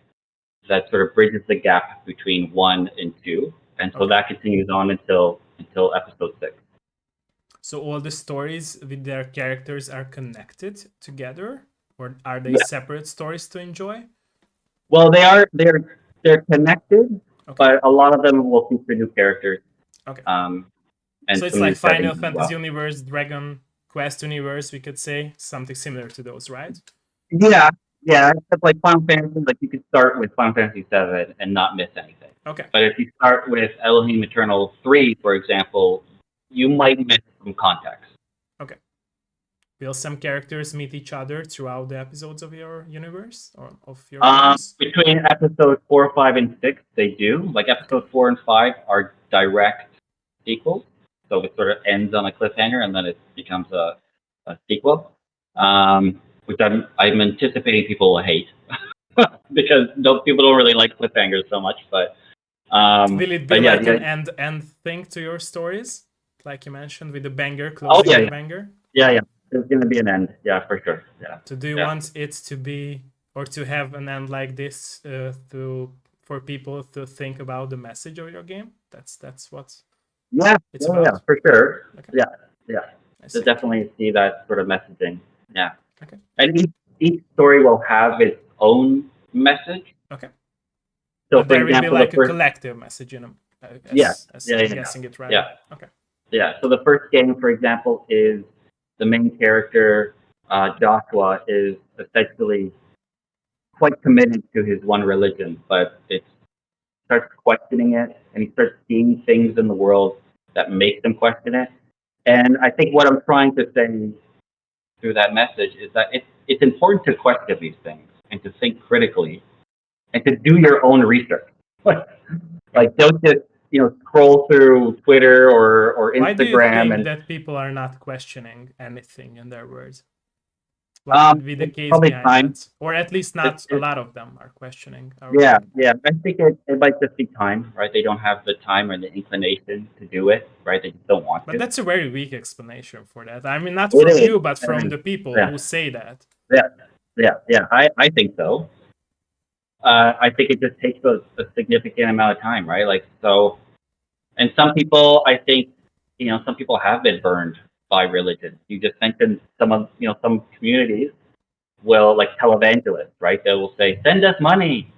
that sort of bridges the gap between 1 and 2, and so Okay. that continues on until episode 6. So all the stories with their characters are connected together, or are they Yeah. separate stories to enjoy? Well, they're connected, Okay. but a lot of them will feature new characters Okay. and So it's some like new Final settings as Fantasy well. Universe, Dragon Quest Universe, we could say something similar to those, right? Yeah, yeah. It's like Final Fantasy. Like you could start with Final Fantasy 7 and not miss anything. Okay. But if you start with Elohim Eternal 3, for example, you might miss some context. Okay. Will some characters meet each other throughout the episodes of your universe or of your games? Between episode 4, 5, and 6, they do. Like episode 4 and 5 are direct sequels, so it sort of ends on a cliffhanger and then it becomes a sequel, which I'm anticipating people will hate because people don't really like cliffhangers so much. Will it be But yeah, like an end thing to your stories, like you mentioned, with the banger oh closing yeah, with a yeah, banger? yeah, yeah. There's gonna be an end, yeah, for sure, yeah, So do you yeah, want it to be, or to have an end like this, for people to think about the message of your game? That's what yeah, it's yeah, yeah, about. for sure, Okay, yeah, yeah. I To see. definitely see that sort of messaging, yeah. Okay. And each story will have its own message. Okay. So, But for there will be example, the like a first, collective message, yeah, as yeah, I'm yeah, yeah, guessing it, right? yeah. Okay. Yeah. So the first game, for example, is the main character, Joshua, is essentially quite committed to his one religion, but it starts questioning it, and he starts seeing things in the world that make him question it. And I think what I'm trying to say through that message is that it's important to question these things and to think critically and to do your own research. Like don't just scroll through Twitter or Why do you Instagram think and that people are not questioning anything in their words? What could be the it's case probably behind time. that? Or at least It, not a it, lot of them are questioning our yeah, game. yeah. I think it might just be time, right? They don't have the time or the inclination to do it, right? They just don't want But to. that's a very weak explanation for that. I mean, not It from is. you, but I from mean, the people yeah, who say that. yeah, yeah, yeah. I think so. I think it just takes a significant amount of time, right? Like so, and some people, I think, some people have been burned by religion. You just mentioned some communities will like televangelists, right? They will say, "Send us money,"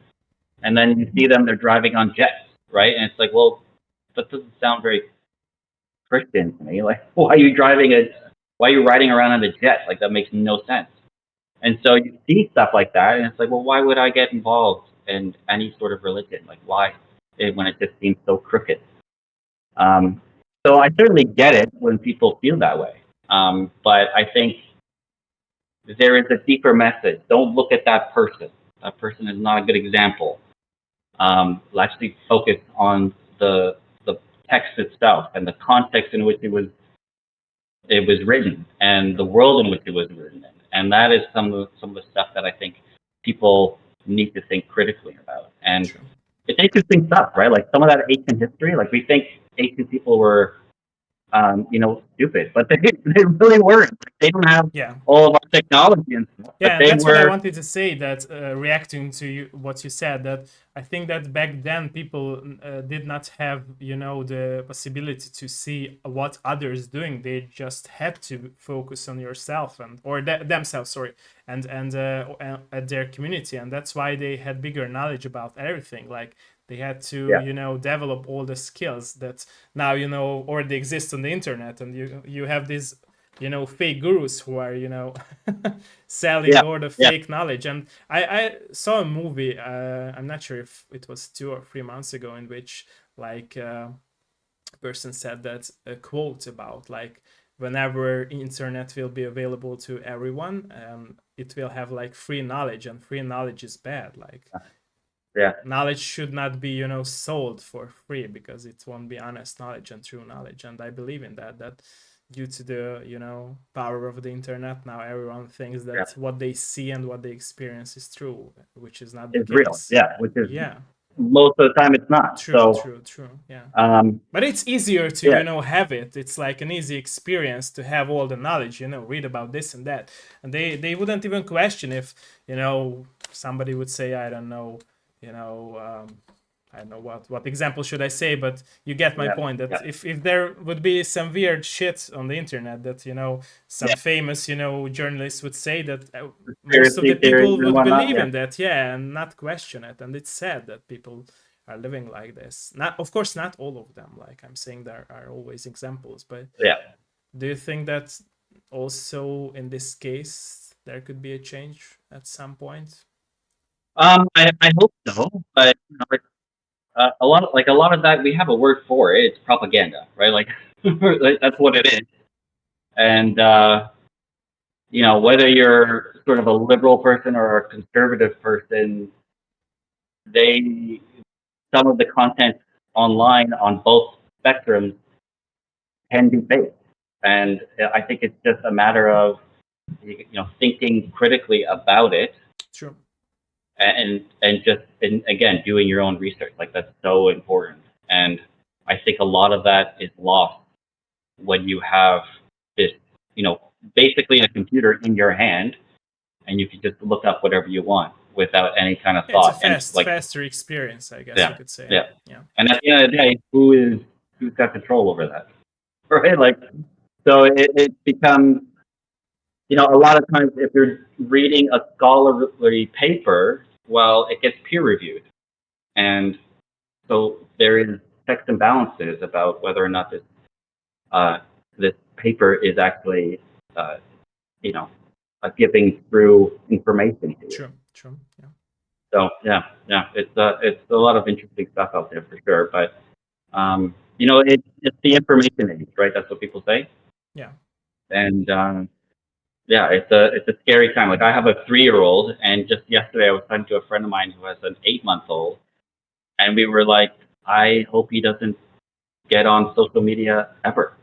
And then you see them, they're driving on jets, right? And it's like, well, that doesn't sound very Christian to me. Like, why are you riding around on a jet? Like, that makes no sense. And so you see stuff like that, and it's like, well, why would I get involved in any sort of religion? Like, why? When it just seems so crooked. So I certainly get it when people feel that way. But I think there is a deeper message. Don't look at that person. That person is not a good example. Let's actually focus on the text itself and the context in which it was written and the world in which it was written in. And that is some of the stuff that I think people need to think critically about. And True. it's interesting stuff, right? Like some of that ancient history, like we think ancient people were, stupid, but they really weren't. They don't have Yeah. all of our technology and stuff, but Yeah, and they that's what I were. wanted to say. That reacting to what you said, that I think that back then people did not have, the possibility to see what others doing. They just had to focus on yourself or themselves, sorry, and at their community, and that's why they had bigger knowledge about everything. Like they had to, Yeah. develop all the skills that now already exist on the internet, and you have these fake gurus who are selling Yeah. all the Yeah. fake knowledge. And I saw a movie, I'm not sure if it was 2 or 3 months ago, in which like a person said that a quote about like whenever internet will be available to everyone, it will have like free knowledge, and free knowledge is bad. Like Yeah. knowledge should not be sold for free, because it won't be honest knowledge and true knowledge. And I believe in that due to the power of the internet, now everyone thinks Yeah. that what they see and what they experience is true, which is not the It's real. case. Yeah. Which is Yeah, most of the time it's not. true, So, true, true. Yeah, um, but it's easier to yeah. have it. It's like an easy experience to have all the knowledge, read about this and that, and they wouldn't even question if somebody would say, I don't know, I don't know what example should I say, but you get my Yeah. point. That Yeah. if there would be some weird shit on the internet that some Yeah. famous journalists would say, that most of the Conspiracy theories people and would whatnot. believe Yeah. in that, yeah, and not question it. And it's sad that people are living like this. Not, of course, not all of them. Like I'm saying, there are always examples, but Yeah. do you think that also in this case there could be a change at some point? I hope so, but a lot of that we have a word for it. It's propaganda, right? Like, like that's what it is. And whether you're sort of a liberal person or a conservative person, they some of the content online on both spectrums can be fake, and I think it's just a matter of thinking critically about it True. and again doing your own research. Like that's so important, and I think a lot of that is lost when you have this basically a computer in your hand and you can just look up whatever you want without any kind of Yeah, it's a thought. And like, faster experience, I guess you yeah, could say. yeah. Yeah. And at the end of the day, who's got control over that, right? Like, so it becomes a lot of times if you're reading a scholarly paper, well, it gets peer reviewed, and so there is checks and balances about whether or not this paper is actually giving through information to you. True. True. Yeah. So yeah, it's a lot of interesting stuff out there for sure. But it's the information age, right? That's what people say. Yeah. And yeah, it's a scary time. Like I have a 3-year-old, and just yesterday I was talking to a friend of mine who has an 8-month-old, and we were like, I hope he doesn't get on social media ever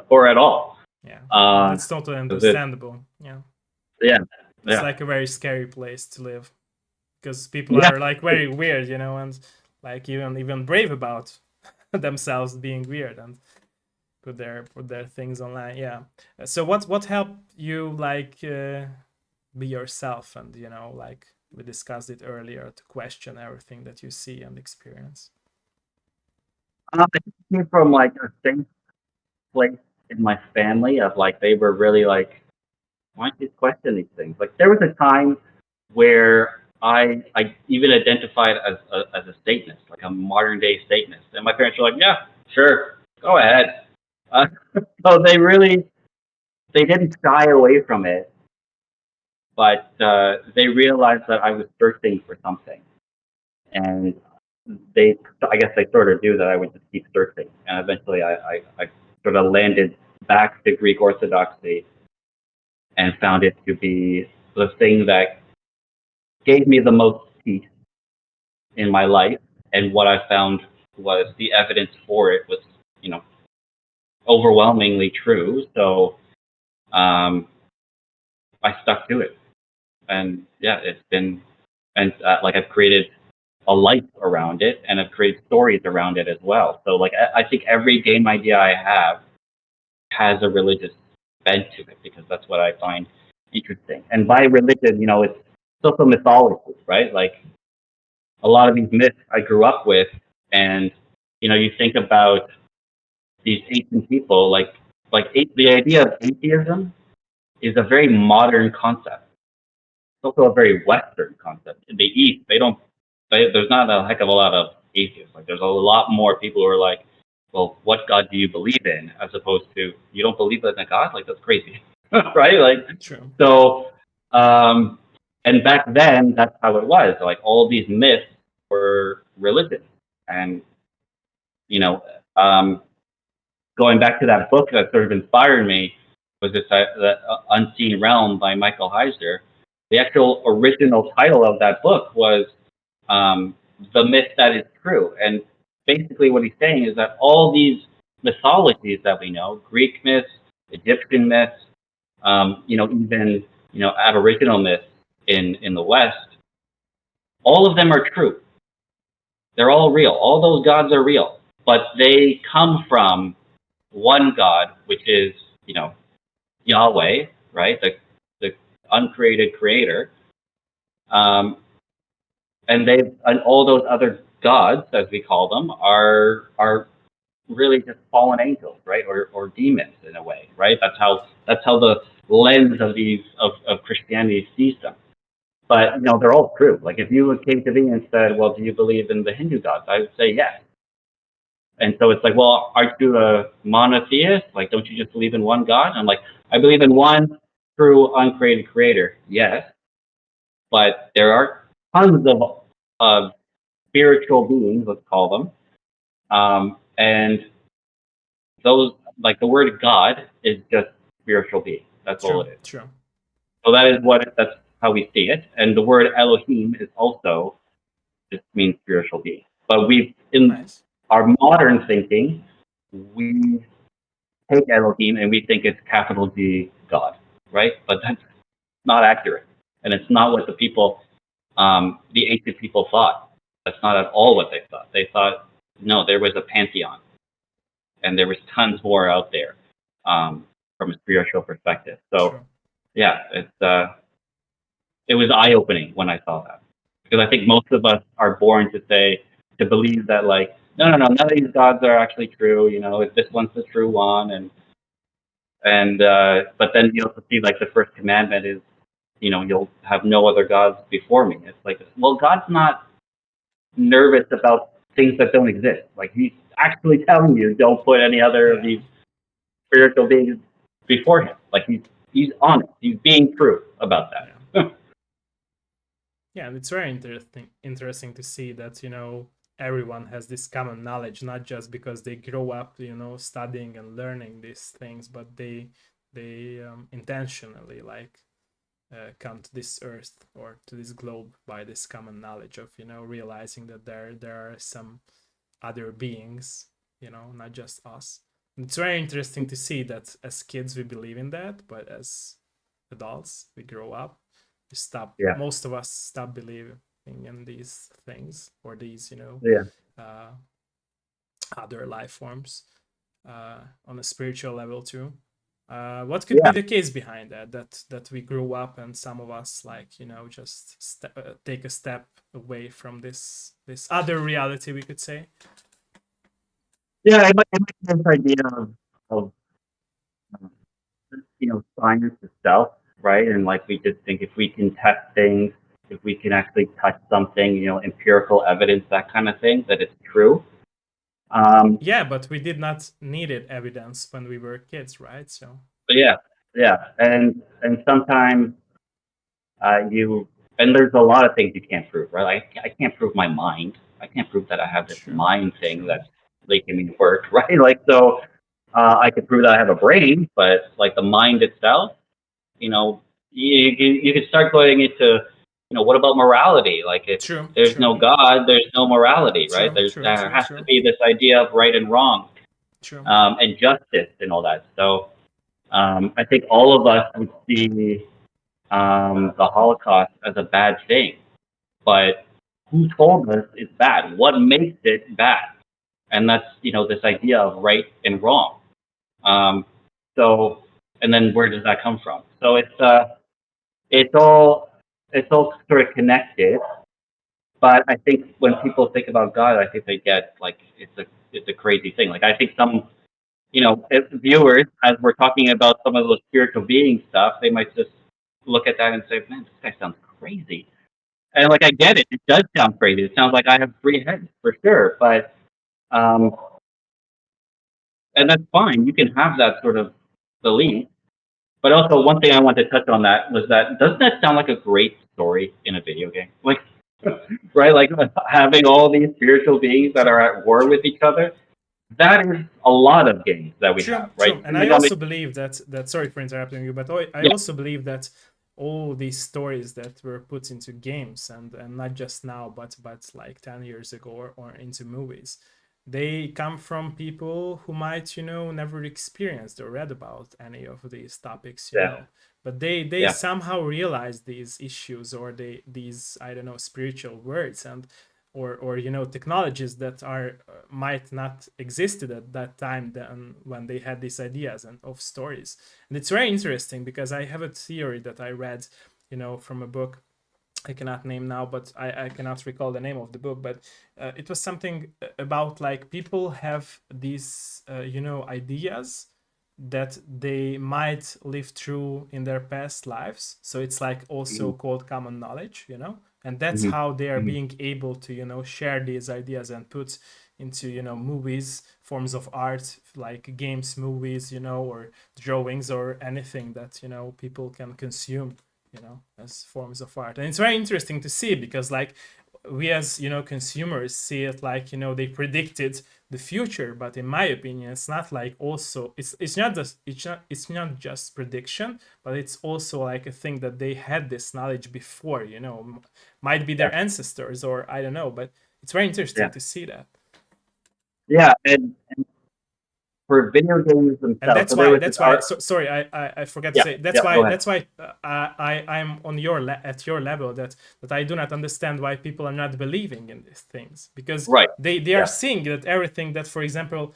or at all. Yeah. Uh, That's totally 'cause it- understandable. Yeah. yeah, It's yeah, like a very scary place to live, because people yeah, are like very weird, and like even brave about themselves being weird, and put their things online. Yeah. So what helped you like be yourself, and like we discussed it earlier, to question everything that you see and experience? It came from like a safe place in my family of like they were really like, why don't you question these things? Like there was a time where I even identified as a Satanist, like a modern day Satanist, and my parents were like, "Yeah, sure, go ahead." Uh, so they didn't shy away from it, but they realized that I was searching for something, and I guess they sort of knew that I would just keep searching, and eventually I sort of landed back to Greek Orthodoxy and found it to be the thing that gave me the most peace in my life. And what I found was the evidence for it was, you know, overwhelmingly true. So um, I stuck to it, and yeah, it's been, and like I've created a life around it, and I've created stories around it as well. So like I think every game idea I have has a religious bent to it because that's what I find interesting. And by religion, you know, it's also mythology, right? Like a lot of these myths I grew up with, and you know, you think about these ancient people, the idea of atheism is a very modern concept. It's also a very Western concept. In the East, there's not a heck of a lot of atheists. Like there's a lot more people who are like, well, what God do you believe in? As opposed to, you don't believe in a God? Like that's crazy, right? Like, True. so, um, and back then, that's how it was. Like all these myths were religion, and you know, um, going back to that book that sort of inspired me was this the Unseen Realm by Michael Heiser. The actual original title of that book was The Myth That Is True. And basically what he's saying is that all these mythologies that we know, Greek myths, Egyptian myths, you know, even, you know, Aboriginal myths in the West, all of them are true. They're all real. All those gods are real, but they come from one God, which is, you know, Yahweh, right? The uncreated creator. Um, and all those other gods, as we call them, are really just fallen angels, right? Or demons in a way, right? That's how the lens of of Christianity sees them. But you know, they're all true. Like if you came to me and said, "Well, do you believe in the Hindu gods?" I would say yes. And so it's like, well, aren't you a monotheist? Like, don't you just believe in one God? And I'm like, I believe in one true uncreated creator. Yes, but there are tons of spiritual beings, let's call them, and those, like the word God is just spiritual being. That's all True. it is. True. So that's how we see it. And the word Elohim is also just means spiritual being. But in Nice. our modern thinking, we take Elohim and we think it's capital G God, right? But that's not accurate, and it's not what the ancient people thought. That's not at all what they thought. They thought no, there was a pantheon, and there was tons more out there from a spiritual perspective. So True. yeah, it was eye opening when I saw that because I think most of us are born to believe that like no, none of these gods are actually true. You know, this one's the true one, and but then you also see like the first commandment is, you know, you'll have no other gods before me. It's like, well, God's not nervous about things that don't exist. Like he's actually telling you don't put any other of Yeah. these spiritual beings before him. Like he's honest. He's being true about that. Yeah. Yeah, and it's very interesting to see that, you know, everyone has this common knowledge, not just because they grow up, you know, studying and learning these things, but they intentionally like come to this earth or to this globe by this common knowledge of, you know, realizing that there are some other beings, you know, not just us. And it's very interesting to see that as kids we believe in that, but as adults we grow up, we stop. Yeah, Most of us stop believing in these things or these, you know, yeah, uh, other life forms on a spiritual level too. What could be yeah. the case behind that? That we grew up and some of us, like, you know, just take a step away from this other reality, we could say. Yeah, it might be this idea of um, you know, science itself, right? And like we just think if we can test things, if we can actually touch something, empirical evidence, that kind of thing, that it's true. Yeah, but we did not needed evidence when we were kids, right? So But yeah, and sometimes you and there's a lot of things you can't prove, right? I can't prove my mind. I can't prove that I have this true, mind thing true, that's making me work, right? Like so, I could prove that I have a brain, but like the mind itself, you know, you could start going into, what about morality? Like if true, there's true, no God, there's no morality, right? true, true, There true, has to true, be this idea of right and wrong, true. and justice and all that. So I think all of us would see the Holocaust as a bad thing, but who told us it's bad? What makes it bad? And that's this idea of right and wrong. Um, so, and then where does that come from? So it's all it's all sort of connected. But I think when people think about God, I think they get like it's a crazy thing. Like I think some if viewers, as we're talking about some of those spiritual being stuff, they might just look at that and say, "Man, this guy sounds crazy." And like I get it, it does sound crazy. It sounds like I have three heads for sure, but um, and that's fine. You can have that sort of belief. But also, one thing I want to touch on that was that doesn't that sound like a great story in a video game? Like, right? Like having all these spiritual beings that True, are at war true, with each other. That is a lot of games that we true, have, right? true. And I Like, I mean, also believe that sorry for interrupting you, but I yeah, also believe that all these stories that were put into games and not just now, but like 10 years ago or into movies, they come from people who might never experienced or read about any of these topics, yeah, but they yeah, somehow realize these issues or these, I don't know, spiritual words and or technologies that are might not existed at that time then when they had these ideas and of stories. And it's very interesting because I have a theory that I read from a book I cannot name now, but I cannot recall the name of the book. But it was something about like people have these, ideas that they might live through in their past lives. So it's like also mm-hmm, called common knowledge, and that's mm-hmm, how they are mm-hmm, being able to, share these ideas and put into, movies, forms of art, like games, movies, or drawings or anything that, people can consume as forms of art. And it's very interesting to see because like we as consumers see it like they predicted the future, but in my opinion it's not like also it's not just it's not just prediction, but it's also like a thing that they had this knowledge before, might be yeah, their ancestors or I don't know, but it's very yeah, interesting to see that. yeah. And for video games And themselves, that's so there why was this that's why art. so, sorry, I forgot to Yeah, say that's yeah. why Go ahead. I'm on at your level, that I do not understand why people are not believing in these things, because Right. they are Yeah, seeing that everything that, for example,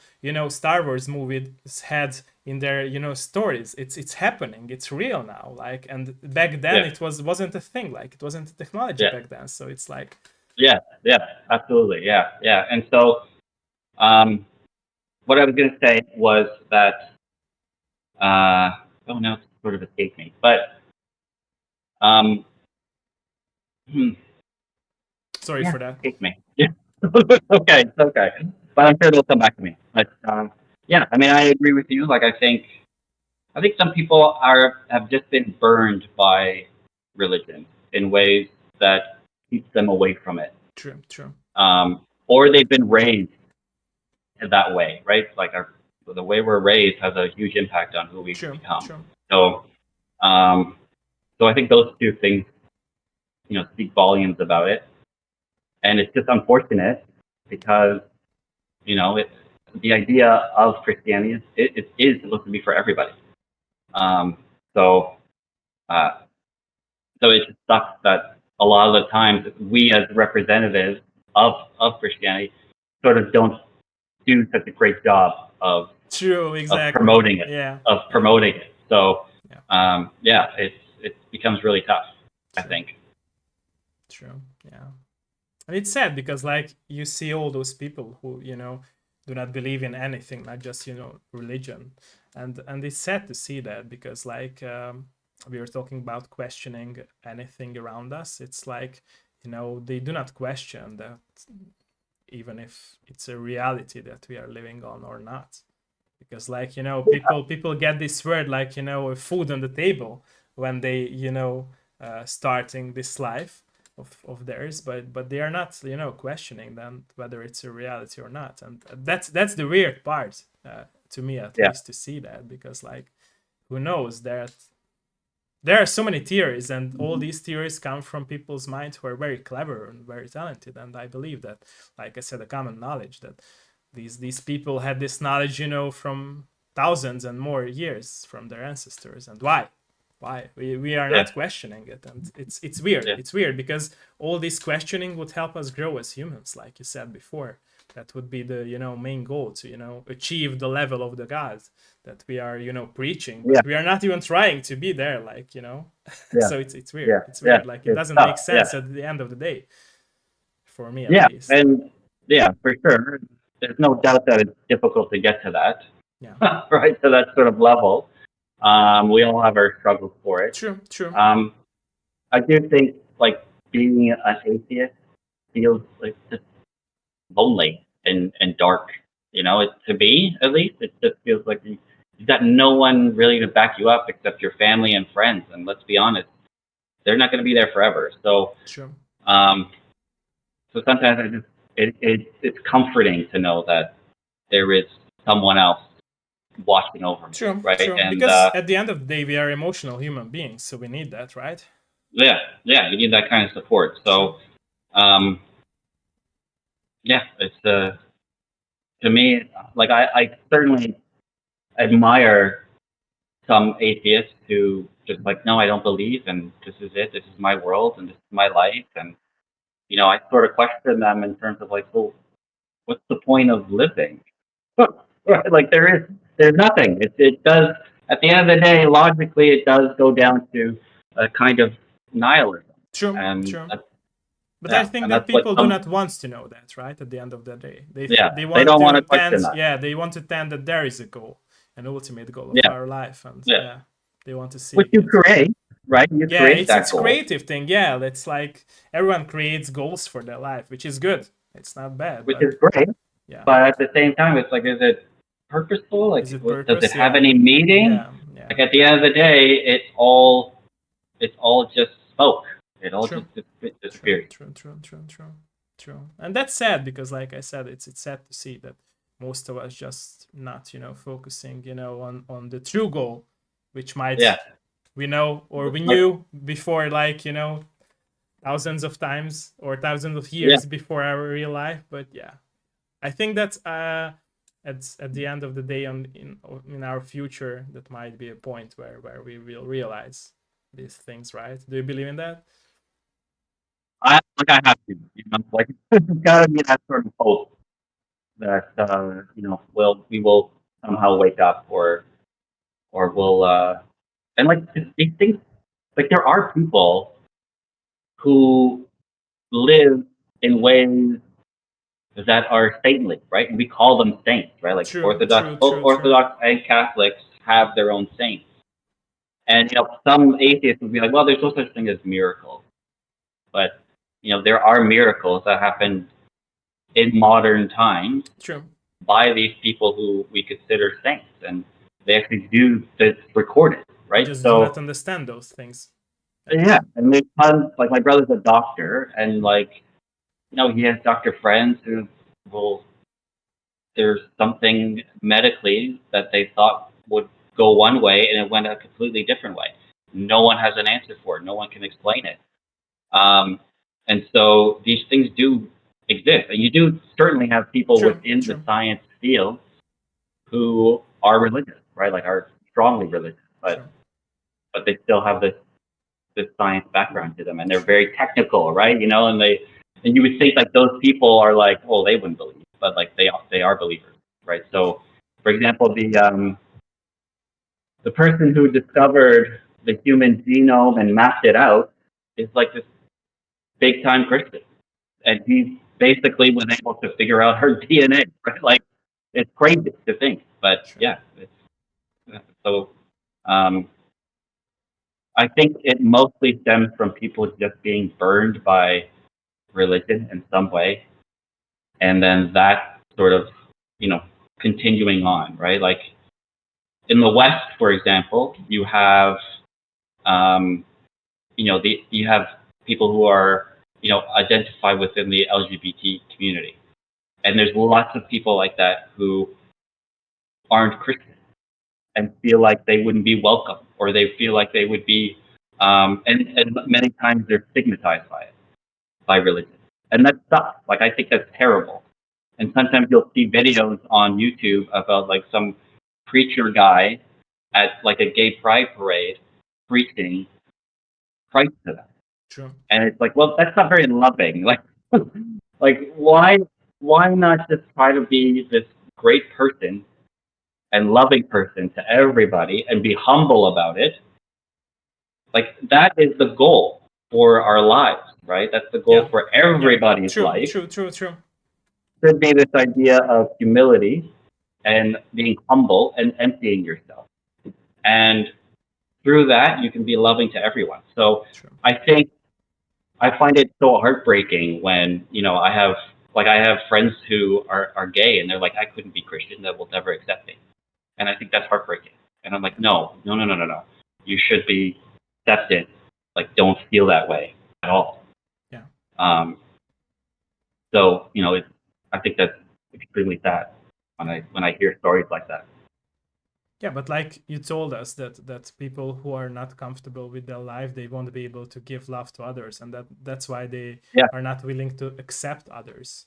Star Wars movies had in their stories, it's happening, it's real now, like, and back then yeah, it wasn't a thing, like it wasn't a technology yeah, back then, so it's like yeah, yeah. Absolutely. Yeah, yeah. And so, um, what I was going to say was that, oh no, it's sort of escaped me. But, um, hmm, sorry yeah, for that. escaped me. Yeah, okay, it's okay. But I'm sure it'll come back to me. But yeah, I mean, I agree with you. Like, I think some people have just been burned by religion in ways that keeps them away from it, True, true, or they've been raised in that way, right? Like the way we're raised has a huge impact on who we true, become. true. So, um, so I think those two things, speak volumes about it, and it's just unfortunate because it the idea of Christianity it is supposed to be for everybody. Um, so. Uh, So it just sucks that a lot of the times we as representatives of Christianity sort of don't do such a great job True, of exactly. promoting it, Yeah, of yeah, promoting it. So yeah. yeah, it becomes really tough, I True, think. true. Yeah. And it's sad because like you see all those people who, do not believe in anything, not just, religion. And it's sad to see that because like we were talking about questioning anything around us. It's like, they do not question that, even if it's a reality that we are living on or not. Because, like, people get this word, like, food on the table when they, starting this life of theirs, but they are not, questioning then whether it's a reality or not. And that's the weird part, to me at least, to see that. Because, like, who knows, that there are so many theories, and all these theories come from people's minds who are very clever and very talented. And I believe that, like I said, a common knowledge that these people had this knowledge, from thousands and more years from their ancestors. And why we are Yeah. not questioning it. And it's weird. Yeah. It's weird because all this questioning would help us grow as humans, like you said before. That would be the, main goal, to, achieve the level of the gods that we are, preaching. But Yeah. we are not even trying to be there, like, Yeah. so it's weird. Yeah. It's Yeah. weird. Like, it It's doesn't tough. make Yeah. sense at the end of the day, for me at Yeah. least. And yeah, for sure. There's no doubt that it's difficult to get to that, Yeah. right? To that sort of level. We all have our struggles for it. True. I do think, like, being an atheist feels like just lonely and dark. To me, at least, it just feels like you've got no one really to back you up except your family and friends. And let's be honest, they're not going to be there forever. So, True. so sometimes it's comforting to know that there is someone else watching over me, True. right? True. And Because at the end of the day, we are emotional human beings, so we need that, right? yeah, you need that kind of support. So, yeah, it's to me, like, I certainly admire some atheists who just like, no, I don't believe, and this is it. This is my world, and this is my life. And I sort of question them in terms of, like, well, what's the point of living? Right? Like, there's nothing. It does, at the end of the day, logically, it does go down to a kind of nihilism, True. and True. that's, But I yeah, think and that that's what people do not want to know that, right? At the end of the day, they they want don't want to to question tend, that. yeah, they want to tend that there is a goal, an ultimate goal of Yeah, our life, and yeah, yeah, they want to which seek you it. create, right? You Yeah, create that it's goal, creative thing. Yeah, it's like everyone creates goals for their life, which is good. It's not bad, which but is great. yeah, But at the same time, it's like, is it purposeful? Like, is it does it purpose? have Yeah, any meaning? yeah. Like, at the end of the day, it's all just smoke. It all True. just disappears. True. And that's sad because, like I said, it's sad to see that most of us just not, focusing, on the true goal, which might Yeah. we know or we Like, knew before, like, thousands of times or thousands of yeah. years before our real life. But yeah, I think that's at the end of the day, in our future, that might be a point where we will realize these things, right? Do you believe in that? I have to, like, it's got to be that sort of hope that we will somehow wake up, or we'll and, like, these things, like, there are people who live in ways that are saintly, right? And we call them saints, right? Like, both Orthodox and Catholics have their own saints. And some atheists would be like, well, there's no such thing as miracles, but there are miracles that happen in modern times True. by these people who we consider saints, and they actually do this recorded, We right? just do not So understand those things. yeah, and there's tons, like, my brother's a doctor, and, like, he has doctor friends who will, there's something medically that they thought would go one way and it went a completely different way. No one has an answer for it. No one can explain it. And so these things do exist, and you do certainly have people within the science field who are religious, right? Like, are strongly religious, but they still have this science background to them, and they're very technical, right? And you would think, like, those people are like, oh, they wouldn't believe, but, like, they are believers, right? So, for example, the person who discovered the human genome and mapped it out is, like, this big time Christian, and he basically was able to figure out her DNA, right? Like, it's crazy to think, but yeah, it's so. I think it mostly stems from people just being burned by religion in some way, and then that sort of, continuing on, right? Like in the West, for example, you have, um, you have people who are, identify within the LGBT community, and there's lots of people like that who aren't Christian and feel like they wouldn't be welcome, or they feel like they would be, and many times they're stigmatized by it, by religion, and that sucks. Like I think that's terrible. And sometimes you'll see videos on YouTube about like some preacher guy at like a gay pride parade preaching Christ to them, True. and it's like, well, that's not very loving. Like, like why not just try to be this great person and loving person to everybody and be humble about it? Like that is the goal for our lives, right? That's the goal Yeah. for Yeah. everybody's True. life. True. True. True. Should be this idea of humility and being humble and emptying yourself. And through that, you can be loving to everyone. So True. I think I find it so heartbreaking when, I have friends who are gay and they're like, I couldn't be Christian, that will never accept me. And I think that's heartbreaking. And I'm like, no. You should be accepted. Like, don't feel that way at all. Yeah. So, I think that's extremely sad when I hear stories like that. Yeah, but like you told us that people who are not comfortable with their life, they won't be able to give love to others, and that's why they Yeah. are not willing to accept others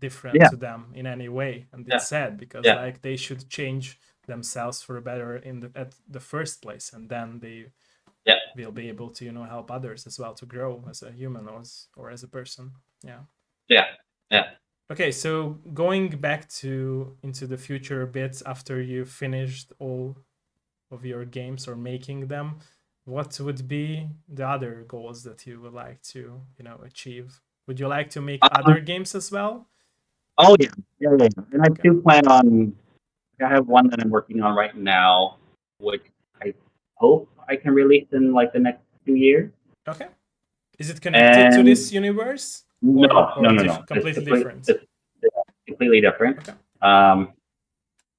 different Yeah. to them in any way. And Yeah. it's sad because Yeah. like they should change themselves for better at the first place, and then they Yeah. will be able to help others as well to grow as a human or as a person. Yeah. Yeah. Yeah. Okay, so going back to into the future a bit after you finished all of your games or making them, what would be the other goals that you would like to achieve? Would you like to make other games as well? Oh yeah. Yeah. And I Okay. do plan on. I have one that I'm working on right now, which I hope I can release in like the next 2 years. Okay. Is it connected to And this universe no. completely different? It's completely different. Okay.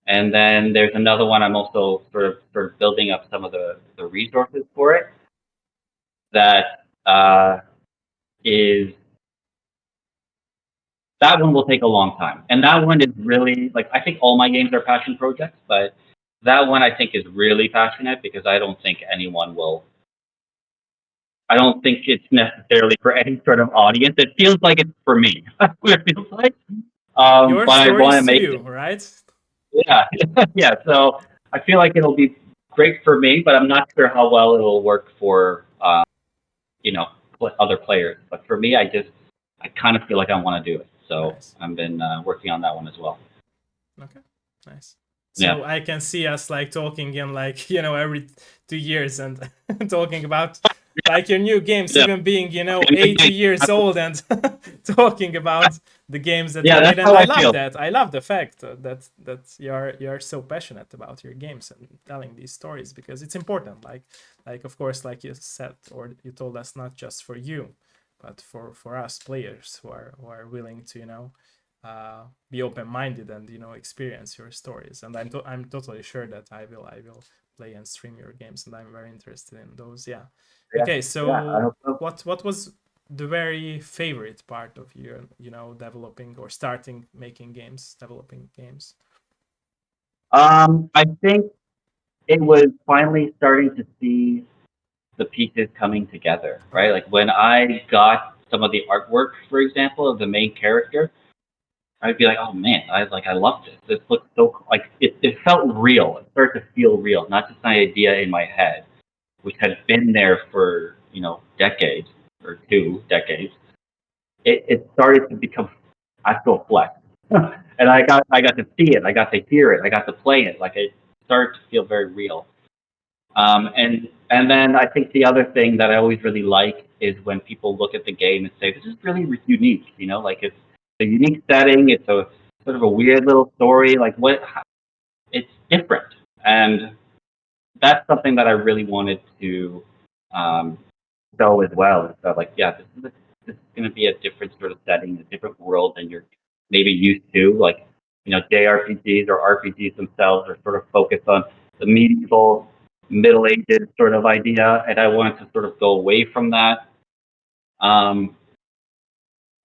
And then there's another one I'm also sort of building up some of the resources for it. That is that one will take a long time, and that one is really like I think all my games are passion projects, but that one I think is really passionate because I don't think anyone will. I don't think it's necessarily for any sort of audience. It feels like it's for me. That's what it feels like. Your But I want stories to to make you, it. right? Yeah, yeah. So I feel like it'll be great for me, but I'm not sure how well it'll work for other players. But for me, I kind of feel like I want to do it. So Nice. I've been working on that one as well. Okay, nice. Yeah. So I can see us like talking in like every 2 years and talking about like your new games, Yeah. even being 80 years old and talking about the games that Yeah, you that's made. And how I I love feel. that. I love the fact that you're so passionate about your games and telling these stories because it's important. Like of course, like you said or you told us, not just for you, but for us players who are willing to be open-minded and experience your stories. And I'm totally sure that I will play and stream your games, and I'm very interested in those. Yeah. Okay, Yeah, I so hope so. what was the very favorite part of your developing or starting making games, developing games? I think it was finally starting to see the pieces coming together, right? Okay. Like when I got some of the artwork, for example, of the main character, I'd be like, oh man, I love this. This looks so like it felt real. It started to feel real, not just an idea in my head, which had been there for decades or 2 decades. It started to become actual flesh, and I got to see it. I got to hear it. I got to play it. Like it started to feel very real. And then I think the other thing that I always really like is when people look at the game and say, this is really unique, like it's a unique setting, it's a sort of a weird little story, like it's different. And that's something that I really wanted to show as well. So like, yeah, this is going to be a different sort of setting, a different world than you're maybe used to. Like, JRPGs or RPGs themselves are sort of focused on the medieval, Middle Ages sort of idea, and I wanted to sort of go away from that, um,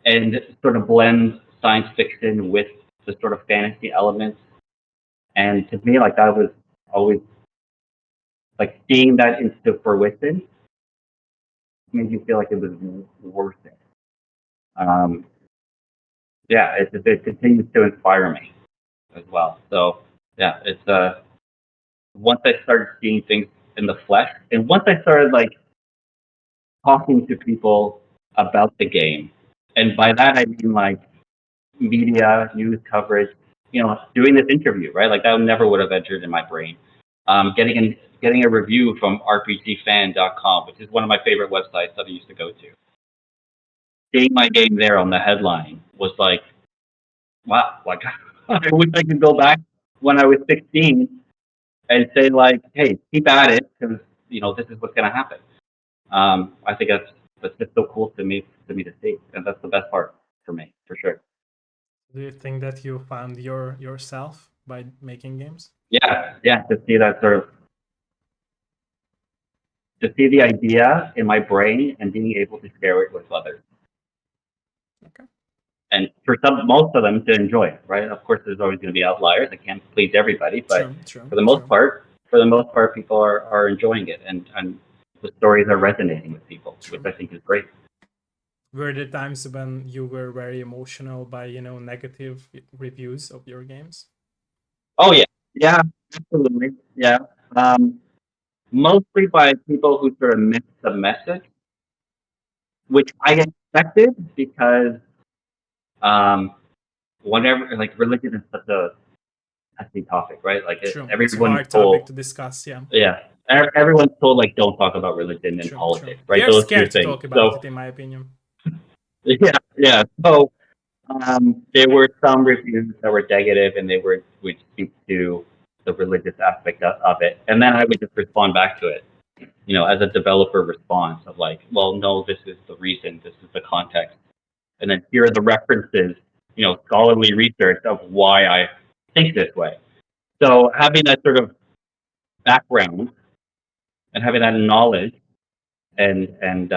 and sort of blend science fiction with the sort of fantasy elements. And to me, like that was always like seeing that into fruition made you feel like it was worth it. Um, yeah, it continues to inspire me as well. So yeah, it's once I started seeing things in the flesh, and once I started like talking to people about the game, and by that I mean like media, news coverage, doing this interview, right? Like that never would have entered in my brain. Getting a review from RPGFan.com, which is one of my favorite websites that I used to go to. Seeing my game there on the headline was like, wow, like I wish I could go back when I was 16 and say like, hey, keep at it because this is what's gonna happen. I think that's just so cool to see, and that's the best part for me, for sure. Do you think that you found yourself by making games? Yeah, to see that sort of, to see the idea in my brain and being able to share it with others. Okay. And for most of them to enjoy it, right? Of course, there's always going to be outliers. I can't please everybody, but for the most part, people are enjoying it, and the stories are resonating with people, which I think is great. Were there times when you were very emotional by negative reviews of your games? Oh yeah, absolutely, yeah. Mostly by people who sort of missed the message, which I expected because whenever like religion is such a touchy topic, right? Like True. It's a everyone's hard told, topic to discuss. Yeah. everyone's told like don't talk about religion and True. politics, We right? are Those two scared to things. talk about So it, in my opinion. yeah. So there were some reviews that were negative, and they would speak to the religious aspect of it, and then I would just respond back to it, as a developer response of like, well, no, this is the reason, this is the context, and then here are the references, scholarly research of why I think this way. So having that sort of background and having that knowledge and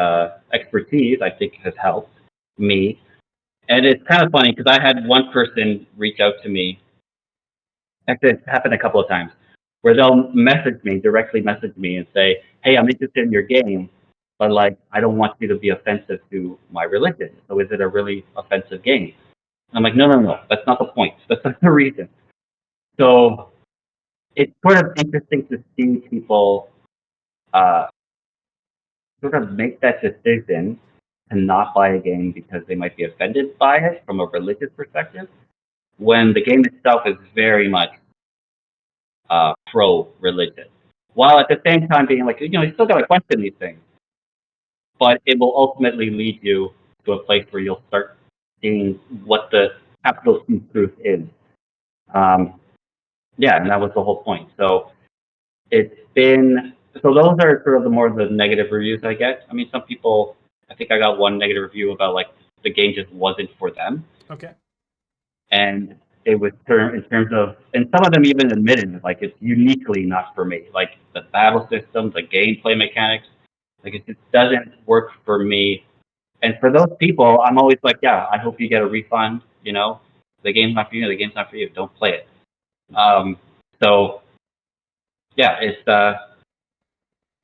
expertise, I think, has helped me. And it's kind of funny because I had one person reach out to me. Actually, it's happened a couple of times where they'll directly message me and say, "Hey, I'm interested in your game, but like, I don't want you to be offensive to my religion. So is it a really offensive game?" I'm like, no, that's not the point. That's not the reason. So it's sort of interesting to see people sort of make that decision to not buy a game because they might be offended by it from a religious perspective, when the game itself is very much pro-religion, while at the same time being like, you still got to question these things, but it will ultimately lead you to a place where you'll start seeing what the capital T truth is. Yeah, and that was the whole point. So those are sort of the more the negative reviews I get. I mean, some people, I think I got one negative review about like the game just wasn't for them. Okay. And it was in terms of, and some of them even admitted like it's uniquely not for me. Like the battle system, the gameplay mechanics, like it just doesn't work for me. And for those people, I'm always like, yeah, I hope you get a refund. The game's not for you. The game's not for you. Don't play it. So yeah,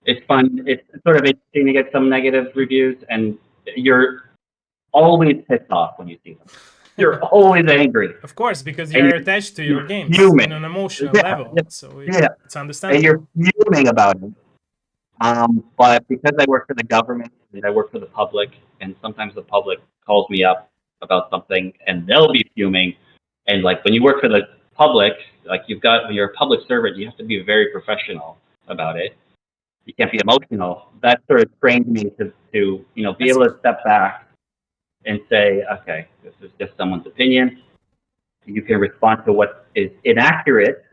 it's fun. It's sort of interesting to get some negative reviews, and you're always pissed off when you see them. You're always angry. Of course, because And you're attached to your games fuming. in an emotional Yeah, level, so it's and understandable. you're fuming about it. But because I work for the government and I work for the public, and sometimes the public calls me up about something, and they'll be fuming. And like when you work for the public, like when you're a public servant, you have to be very professional about it. You can't be emotional. That sort of trained me to be able to step back and say, okay, this is just someone's opinion. You can respond to what is inaccurate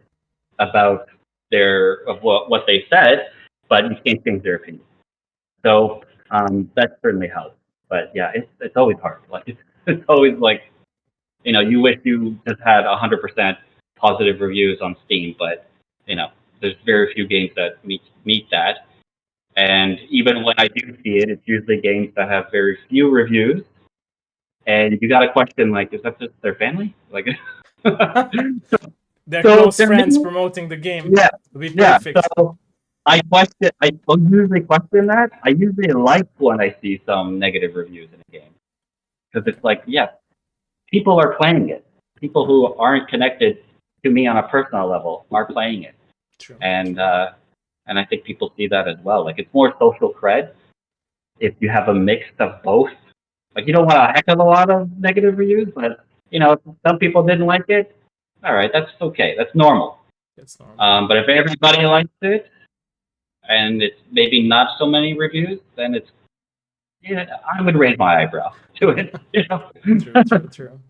about what they said, but you can't change their opinion. So that certainly helps. But yeah, it's always hard. Like it's always like, you wish you just had 100% positive reviews on Steam, but there's very few games that meet that. And even when I do see it, it's usually games that have very few reviews, and you got to question, like, is that just their family? Like, Their so close friends promoting the game. yeah, Would be yeah. perfect. So I usually question that. I usually like when I see some negative reviews in a game, because it's like, yeah, people are playing it. People who aren't connected to me on a personal level are playing it. True. And I think people see that as well. Like, it's more social cred if you have a mix of both. Like, you don't want a heck of a lot of negative reviews, but if some people didn't like it, all right, that's okay. That's normal. That's normal. But if everybody likes it and it's maybe not so many reviews, then I would raise my eyebrow to it. True.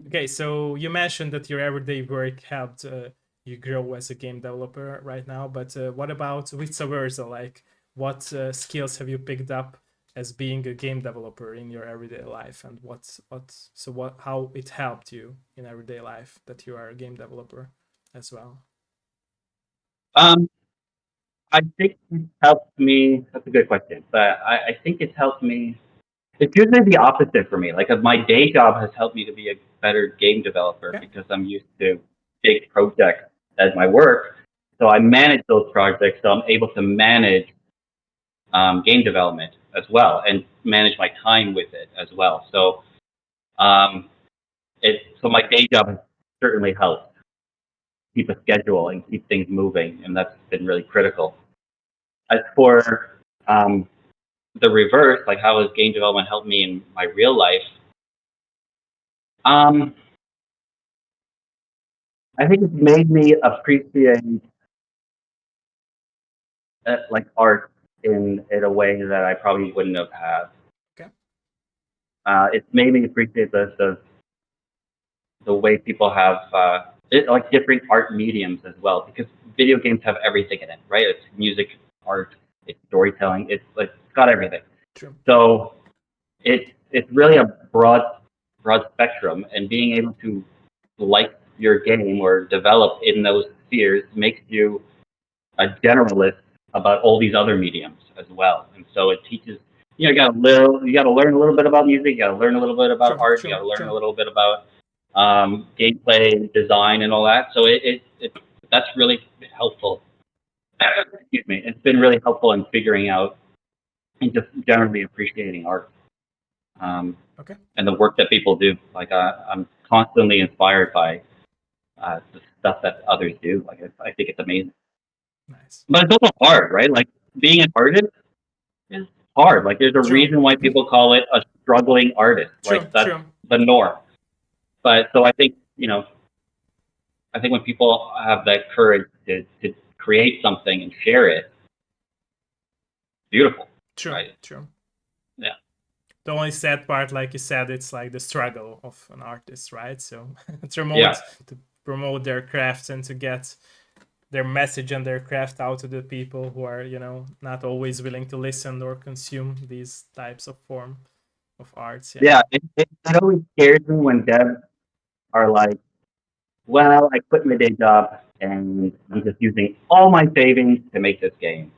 Okay, so you mentioned that your everyday work helped you grow as a game developer right now, but what about vice versa? Like, what skills have you picked up as being a game developer in your everyday life, and how it helped you in everyday life that you are a game developer as well? I think it helped me. That's a good question, but I think it's helped me. It's usually the opposite for me. Like, my day job has helped me to be a better game developer because I'm used to big projects as my work. So I manage those projects, so I'm able to manage game development as well and manage my time with it as well. So so my day job has certainly helped keep a schedule and keep things moving, and that's been really critical. As for the reverse, like, how has game development helped me in my real life? I think it's made me appreciate like art in a way that I probably wouldn't have had. Okay. It's made me appreciate the way people have like different art mediums as well, because video games have everything in it, right? It's music, art, it's storytelling, it's got everything. True. So it's really a broad spectrum, and being able to like your game or develop in those spheres makes you a generalist about all these other mediums as well. And so it teaches, you got to learn a little bit about music, you got to learn a little bit about art, you got to learn a little bit about gameplay, design, and all that. So that's really helpful. Excuse me. It's been really helpful in figuring out and just generally appreciating art. And the work that people do. Like, I'm constantly inspired by the stuff that others do. Like, I think it's amazing. Nice. But it's also hard, right? Like, being an artist is hard. Like, there's a reason why people call it a struggling artist. Like, that's the norm. But so I think, I think when people have that courage to create something and share it, beautiful. True. Right? True. Yeah. The only sad part, like you said, it's like the struggle of an artist, right? So to promote their craft and to get their message and their craft out to the people who are, not always willing to listen or consume these types of form of arts. Yeah, it always scares me when devs are like, well, I quit my day job and I'm just using all my savings to make this game.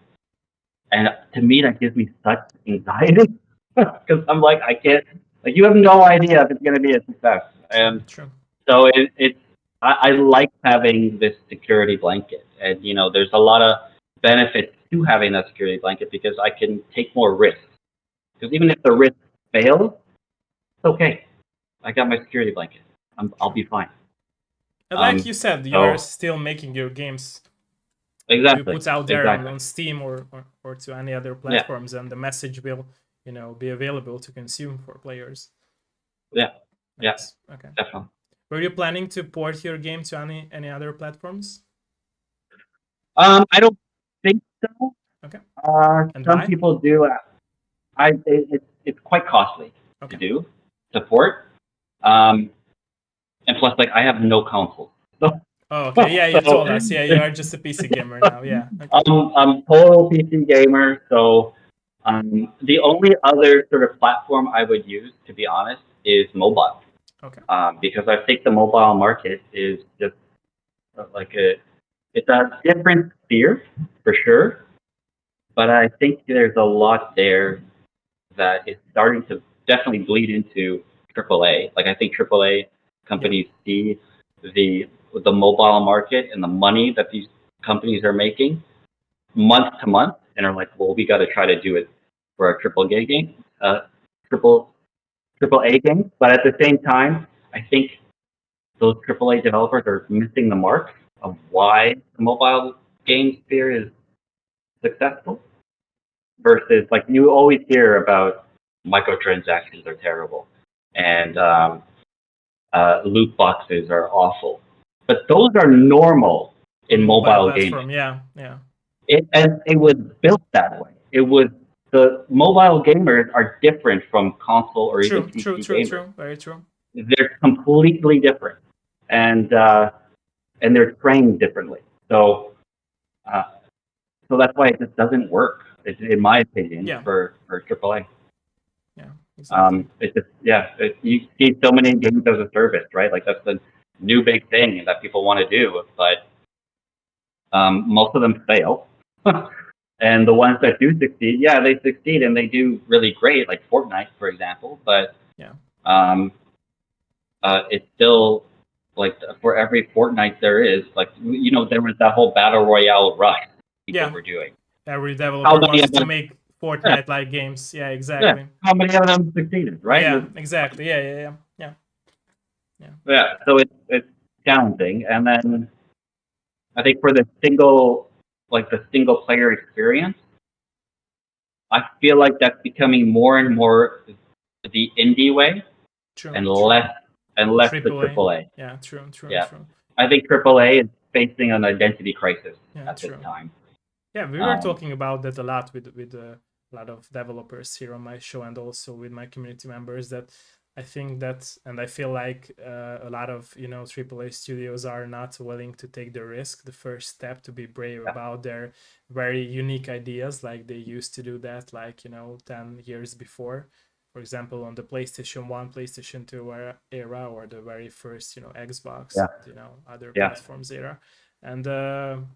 And to me, that gives me such anxiety because I'm like, I can't, like, you have no idea if it's going to be a success. And so I like having this security blanket. And, there's a lot of benefits to having that security blanket because I can take more risks. Because even if the risk fails, it's okay. I got my security blanket. I'll be fine. And like you said, you are still making your games. Exactly. You put out there on Steam or to any other platforms, and the message will, be available to consume for players. Yeah. Nice. Yeah. Okay. Definitely. Were you planning to port your game to any other platforms? I don't think so. Okay. And some people do. It's quite costly to do support. And plus, like, I have no console. So, okay. Yeah, you told us. Yeah, you are just a PC gamer now. Yeah. Okay. I'm total PC gamer, so The only other sort of platform I would use, to be honest, is mobile. Okay. Because I think the mobile market is just like it's a different sphere for sure, but I think there's a lot there that is starting to definitely bleed into AAA. Like I think AAA companies see the the mobile market and the money that these companies are making month to month, and are like, well, we got to try to do it for a triple triple A game. But at the same time, I think those AAA developers are missing the mark of why the mobile game sphere is successful. Versus, like you always hear about microtransactions are terrible, and loot boxes are awful, but those are normal in Mobile mobile gaming. platform, yeah, yeah. It was built that way. It was the mobile gamers are different from console or even PC gamers. True, very true. They're completely different, and they're trained differently. So, uh, so that's why it just doesn't work, in my opinion, for AAA. Yeah, exactly. It's just you see so many games as a service, right? Like that's the new big thing that people want to do, but most of them fail. And the ones that do succeed, they succeed and they do really great, like Fortnite, for example. But it's still like for every Fortnite there is, like there was that whole battle royale rush people were doing. Every developer wants to make Fortnite-like games. Yeah, exactly. How many of them succeeded, right? Yeah, exactly. Yeah. Yeah. So it's challenging, and then I think for the single player experience, I feel like that's becoming more and more the indie way, and less the AAA. Yeah, true. I think AAA is facing an identity crisis at this time. Yeah, we were talking about that a lot with a lot of developers here on my show, and also with my community members, that I think that, and I feel like a lot of AAA studios are not willing to take the risk, the first step, to be brave about their very unique ideas, like they used to do that, like 10 years before. For example, on the PlayStation 1, PlayStation 2 era, or the very first Xbox, other platforms era. And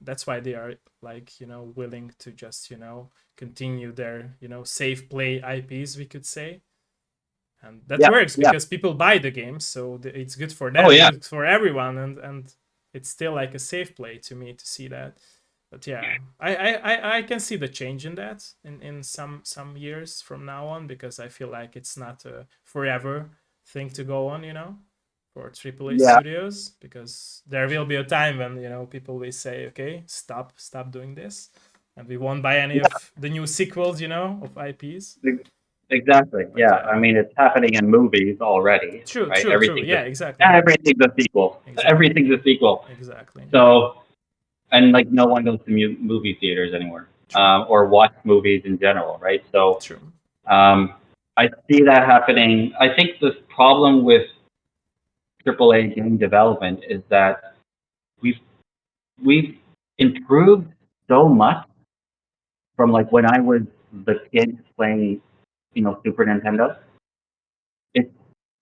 that's why they are like willing to just continue their safe play IPs, we could say. And that works because people buy the games, so it's good for them, good for everyone, and it's still like a safe play to me to see that. But yeah, I can see the change in that in some years from now on, because I feel like it's not a forever thing to go on, for AAA studios, because there will be a time when people will say, okay, stop doing this, and we won't buy any of the new sequels of IPs. Exactly. But I mean, it's happening in movies already. True. Yeah, exactly. Everything's a sequel. Exactly. Everything's a sequel. Exactly. So, and like no one goes to movie theaters anymore, or watch movies in general, right? So, I see that happening. I think the problem with AAA game development is that we've improved so much from like when I was the kid playing, Super Nintendo. It's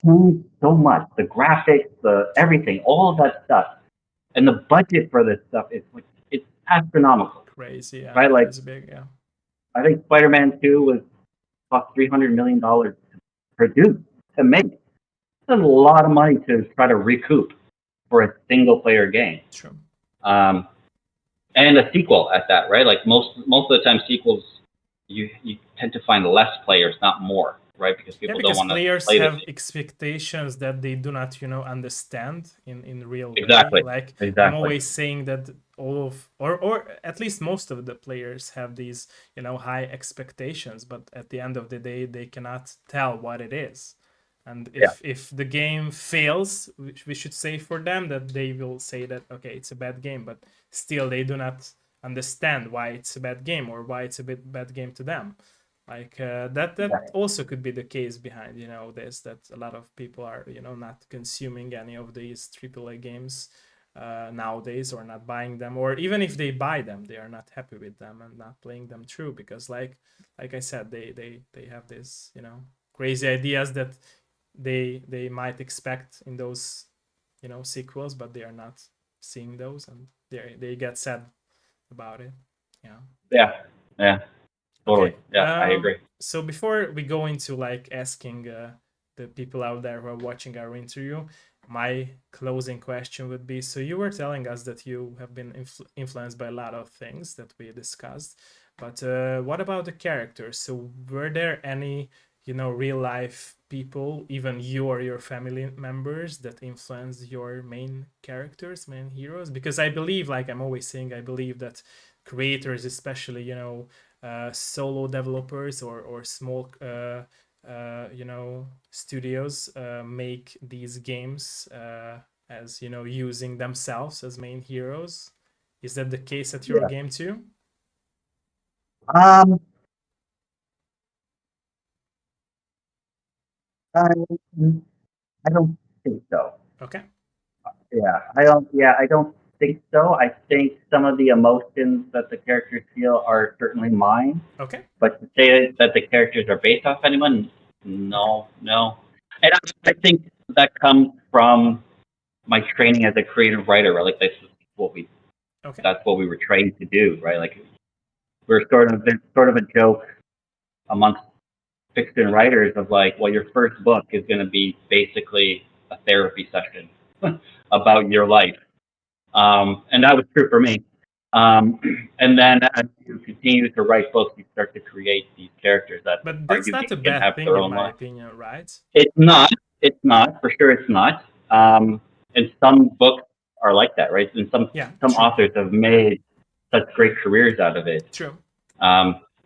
changed so much. The graphics, the everything, all of that stuff, and the budget for this stuff is like it's astronomical. Crazy, yeah. Right, like it's big, yeah. I think Spider-Man 2 cost $300 million to produce, to make. That's a lot of money to try to recoup for a single player game. True. And a sequel at that, right? Like most of the time, sequels you tend to find less players, not more, right? Because people don't want to play players have expectations that they do not, understand in real way. Like I'm always saying that all of, or at least most of the players have these, high expectations, but at the end of the day, they cannot tell what it is. And if the game fails, we should say for them that they will say that, okay, it's a bad game, but still they do not understand why it's a bad game, or why it's a bad game to them. Like that also could be the case behind this, that a lot of people are not consuming any of these AAA games nowadays, or not buying them, or even if they buy them, they are not happy with them and not playing them through, because like I said, they have this, you know, crazy ideas that they might expect in those, you know, sequels, but they are not seeing those, and they get sad about it. Yeah. Yeah, yeah, totally. Okay. Yeah, I agree. So before we go into like asking the people out there who are watching our interview, my closing question would be: so you were telling us that you have been influenced by a lot of things that we discussed, but what about the characters? So were there any, you know, real life people, even you or your family members, that influenced your main characters, main heroes? Because I believe, like I'm always saying, I believe that creators, especially, you know, solo developers or small you know, studios make these games as, you know, using themselves as main heroes. Is that the case at your Yeah. game too? Um, I, I don't think so. Okay. Yeah, I don't. Yeah, I don't think so. I think some of the emotions that the characters feel are certainly mine, Okay. but to say that the characters are based off anyone, Okay. no, no. And I think that comes from my training as a creative writer. Right? Like what we Okay. that's what we were trained to do. Right? Like we're sort of a joke amongst fiction writers of like, well, your first book is going to be basically a therapy session about your life. And that was true for me. Um, and then as you continue to write books, you start to create these characters that But that's not a arguably can have bad thing their in own my life. opinion, right? It's not. It's not. For sure, it's not. And some books are like that, right? And some Yeah, some true. authors have made such great careers out of it. True.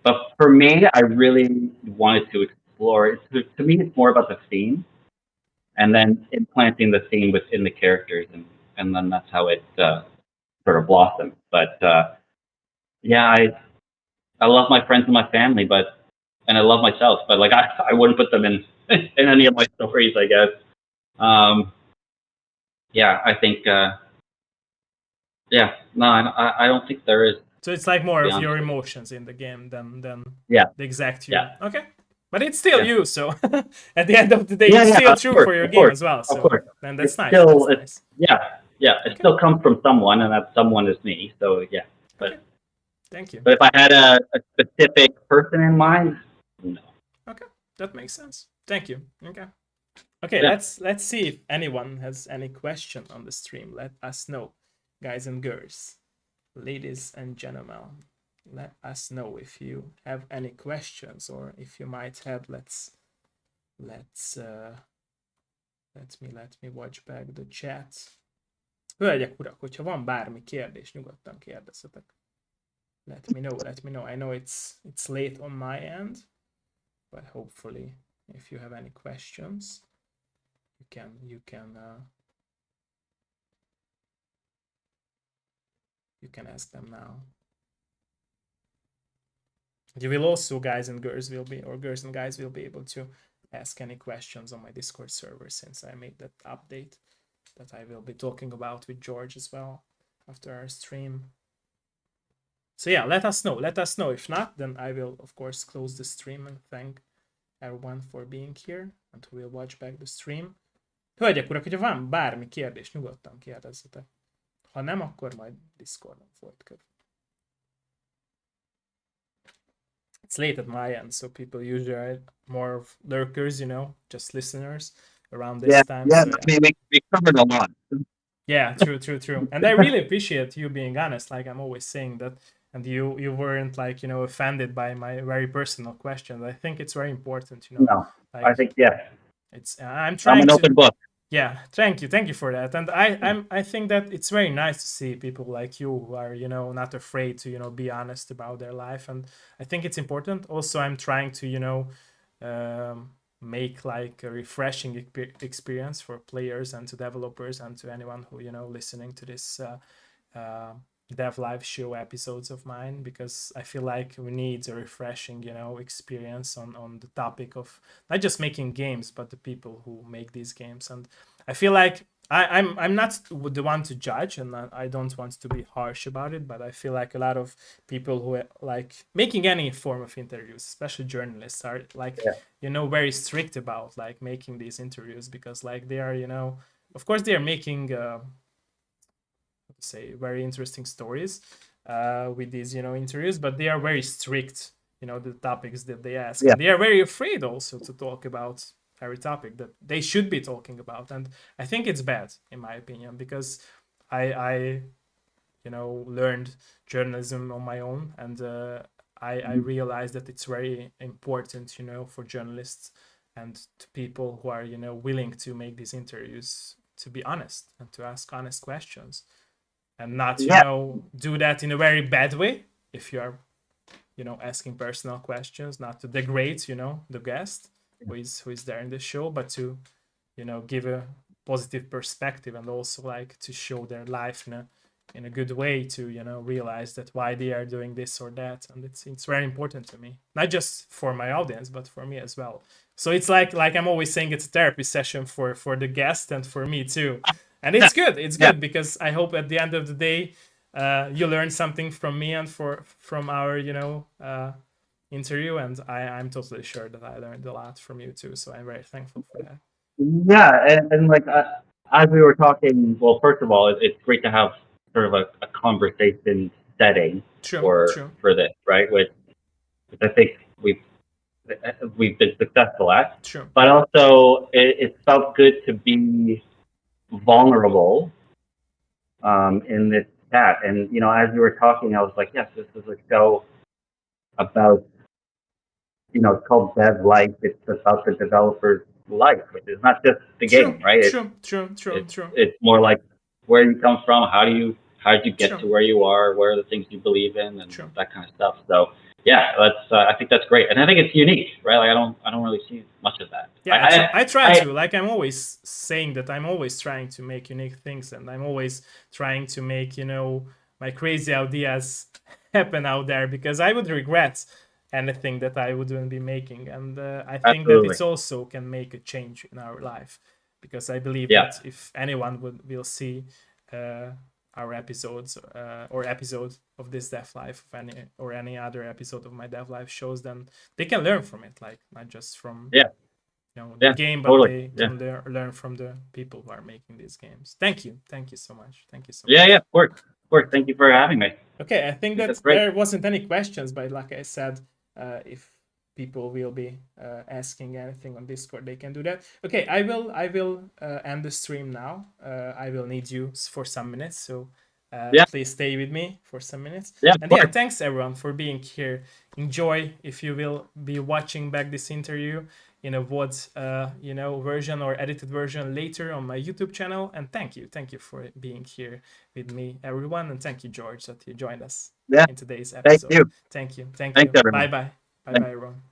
But for me, I really wanted to explore. To me, it's more about the theme, and then implanting the theme within the characters, and then that's how it sort of blossomed. But yeah, I love my friends and my family, and I love myself, but like I wouldn't put them in in any of my stories, I guess. Um, yeah, I think yeah, no, I don't think there is, So it's like to more be of honest your with you. emotions in the game than Yeah, the exact yeah, you. Okay. But it's still yeah, you, so at the end of the day, yeah, it's yeah. still true for your Of game course, as well. of So course. then It's that's nice. still That's it's nice. yeah, yeah. It Okay. still comes from someone, and that someone is me. So yeah, Okay. but Thank you. but if I had a specific person in mind, no. Okay. That makes sense. Thank you. Okay. Okay, Yeah. let's see if anyone has any question on the stream. Let us know, guys and girls, ladies and gentlemen. Let us know if you have any questions, or if you might have. Let's let me watch back the chat. Hölgyek, urak, hogyha van bármi kérdés, nyugodtan kérdezzetek. Let me know. Let me know. I know it's late on my end, but hopefully, if you have any questions, you can ask them now. You will also, guys and girls will be, or girls and guys will be able to ask any questions on my Discord server, since I made that update that I will be talking about with George as well after our stream. So yeah, let us know. Let us know. If not, then I will of course close the stream and thank everyone for being here and who will watch back the stream. Hölgyek, urak, hogyha van bármi kérdés, nyugodtan kérdezzetek. Ha nem, akkor majd Discordon folytatjuk. It's late at my end, so people usually are more of lurkers, you know, just listeners around this Yeah, time. yeah. So yeah. I mean, we covered a lot. Yeah, true, true, true. And I really appreciate you being honest. Like I'm always saying that, and you weren't like, you know, offended by my very personal questions. I think it's very important, you know. No, I Like think yeah. it's I'm I'm trying an to. open book. Yeah, thank you for that. And I think that it's very nice to see people like you who are, you know, not afraid to, you know, be honest about their life. And I think it's important. Also, I'm trying to, you know, make like a refreshing experience for players and to developers and to anyone who, you know, listening to this uh, dev live show episodes of mine, because I feel like we need a refreshing, you know, experience on the topic of not just making games but the people who make these games. And I feel like I'm not the one to judge, and I don't want to be harsh about it. But I feel like a lot of people who like making any form of interviews, especially journalists, are like Yeah. very strict about like making these interviews because like they are of course they are making say very interesting stories with these interviews, but they are very strict the topics that they ask, Yeah. and they are very afraid also to talk about every topic that they should be talking about. And I think it's bad in my opinion, because I learned journalism on my own, and I Mhm. realized that it's very important for journalists and to people who are willing to make these interviews, to be honest and to ask honest questions, and not Yeah. do that in a very bad way. If you are asking personal questions, not to degrade the guest who is there in the show, but to give a positive perspective, and also like to show their life in a good way, to realize that why they are doing this or that. And it's very important to me, not just for my audience but for me as well. So it's like I'm always saying, it's a therapy session for the guest and for me too. And it's Yeah. good because I hope at the end of the day you learn something from me and from our interview. And I'm totally sure that I learned a lot from you too, so I'm very thankful for that. Yeah, and like as we were talking, well, first of all, it's great to have sort of a conversation setting True, for true, this, right? Which I think we've been successful at, true. but also it felt good to be vulnerable in this chat. And as we were talking, I was like, yes, this is a show about it's called Dev Life. It's about the developer's life, which is not just the game, True, right? true, true, true, It's true, it's more like where you come from, how did you get true, to where you are, what are the things you believe in, and true. that kind of stuff. So yeah, that's I think that's great, and I think it's unique, right? Like I don't really see much of that. Yeah, I try I to, like, I'm always saying that I'm always trying to make unique things, and I'm always trying to make my crazy ideas happen out there, because I would regret anything that I wouldn't be making. And I think that absolutely, it's also can make a change in our life, because I believe yeah, that if anyone will see uh, our episodes or episode of this Dev Life of any other episode of my Dev Life shows, then they can learn from it, like not just from yeah, the yeah, game, but totally, they yeah, can learn from the people who are making these games. Thank you so much, thank you so yeah, yeah. much. Of course, of course. Thank you. Thank you for having me. I Okay, I think think that that's great. there wasn't any questions, but like I said, if people will be asking anything on Discord, they can do that. Okay, I will end the stream now. I will need you for some minutes, so Yeah, please stay with me for some minutes. yeah, of And yeah, course. thanks everyone for being here. Enjoy if you will be watching back this interview in a VOD, version or edited version later on my YouTube channel. And thank you for being here with me, everyone. And thank you, George, that you joined us Yeah, in today's thank episode. you. Thank you. Thank Thanks, you. Bye everyone. bye. Bye bye, Thanks. everyone.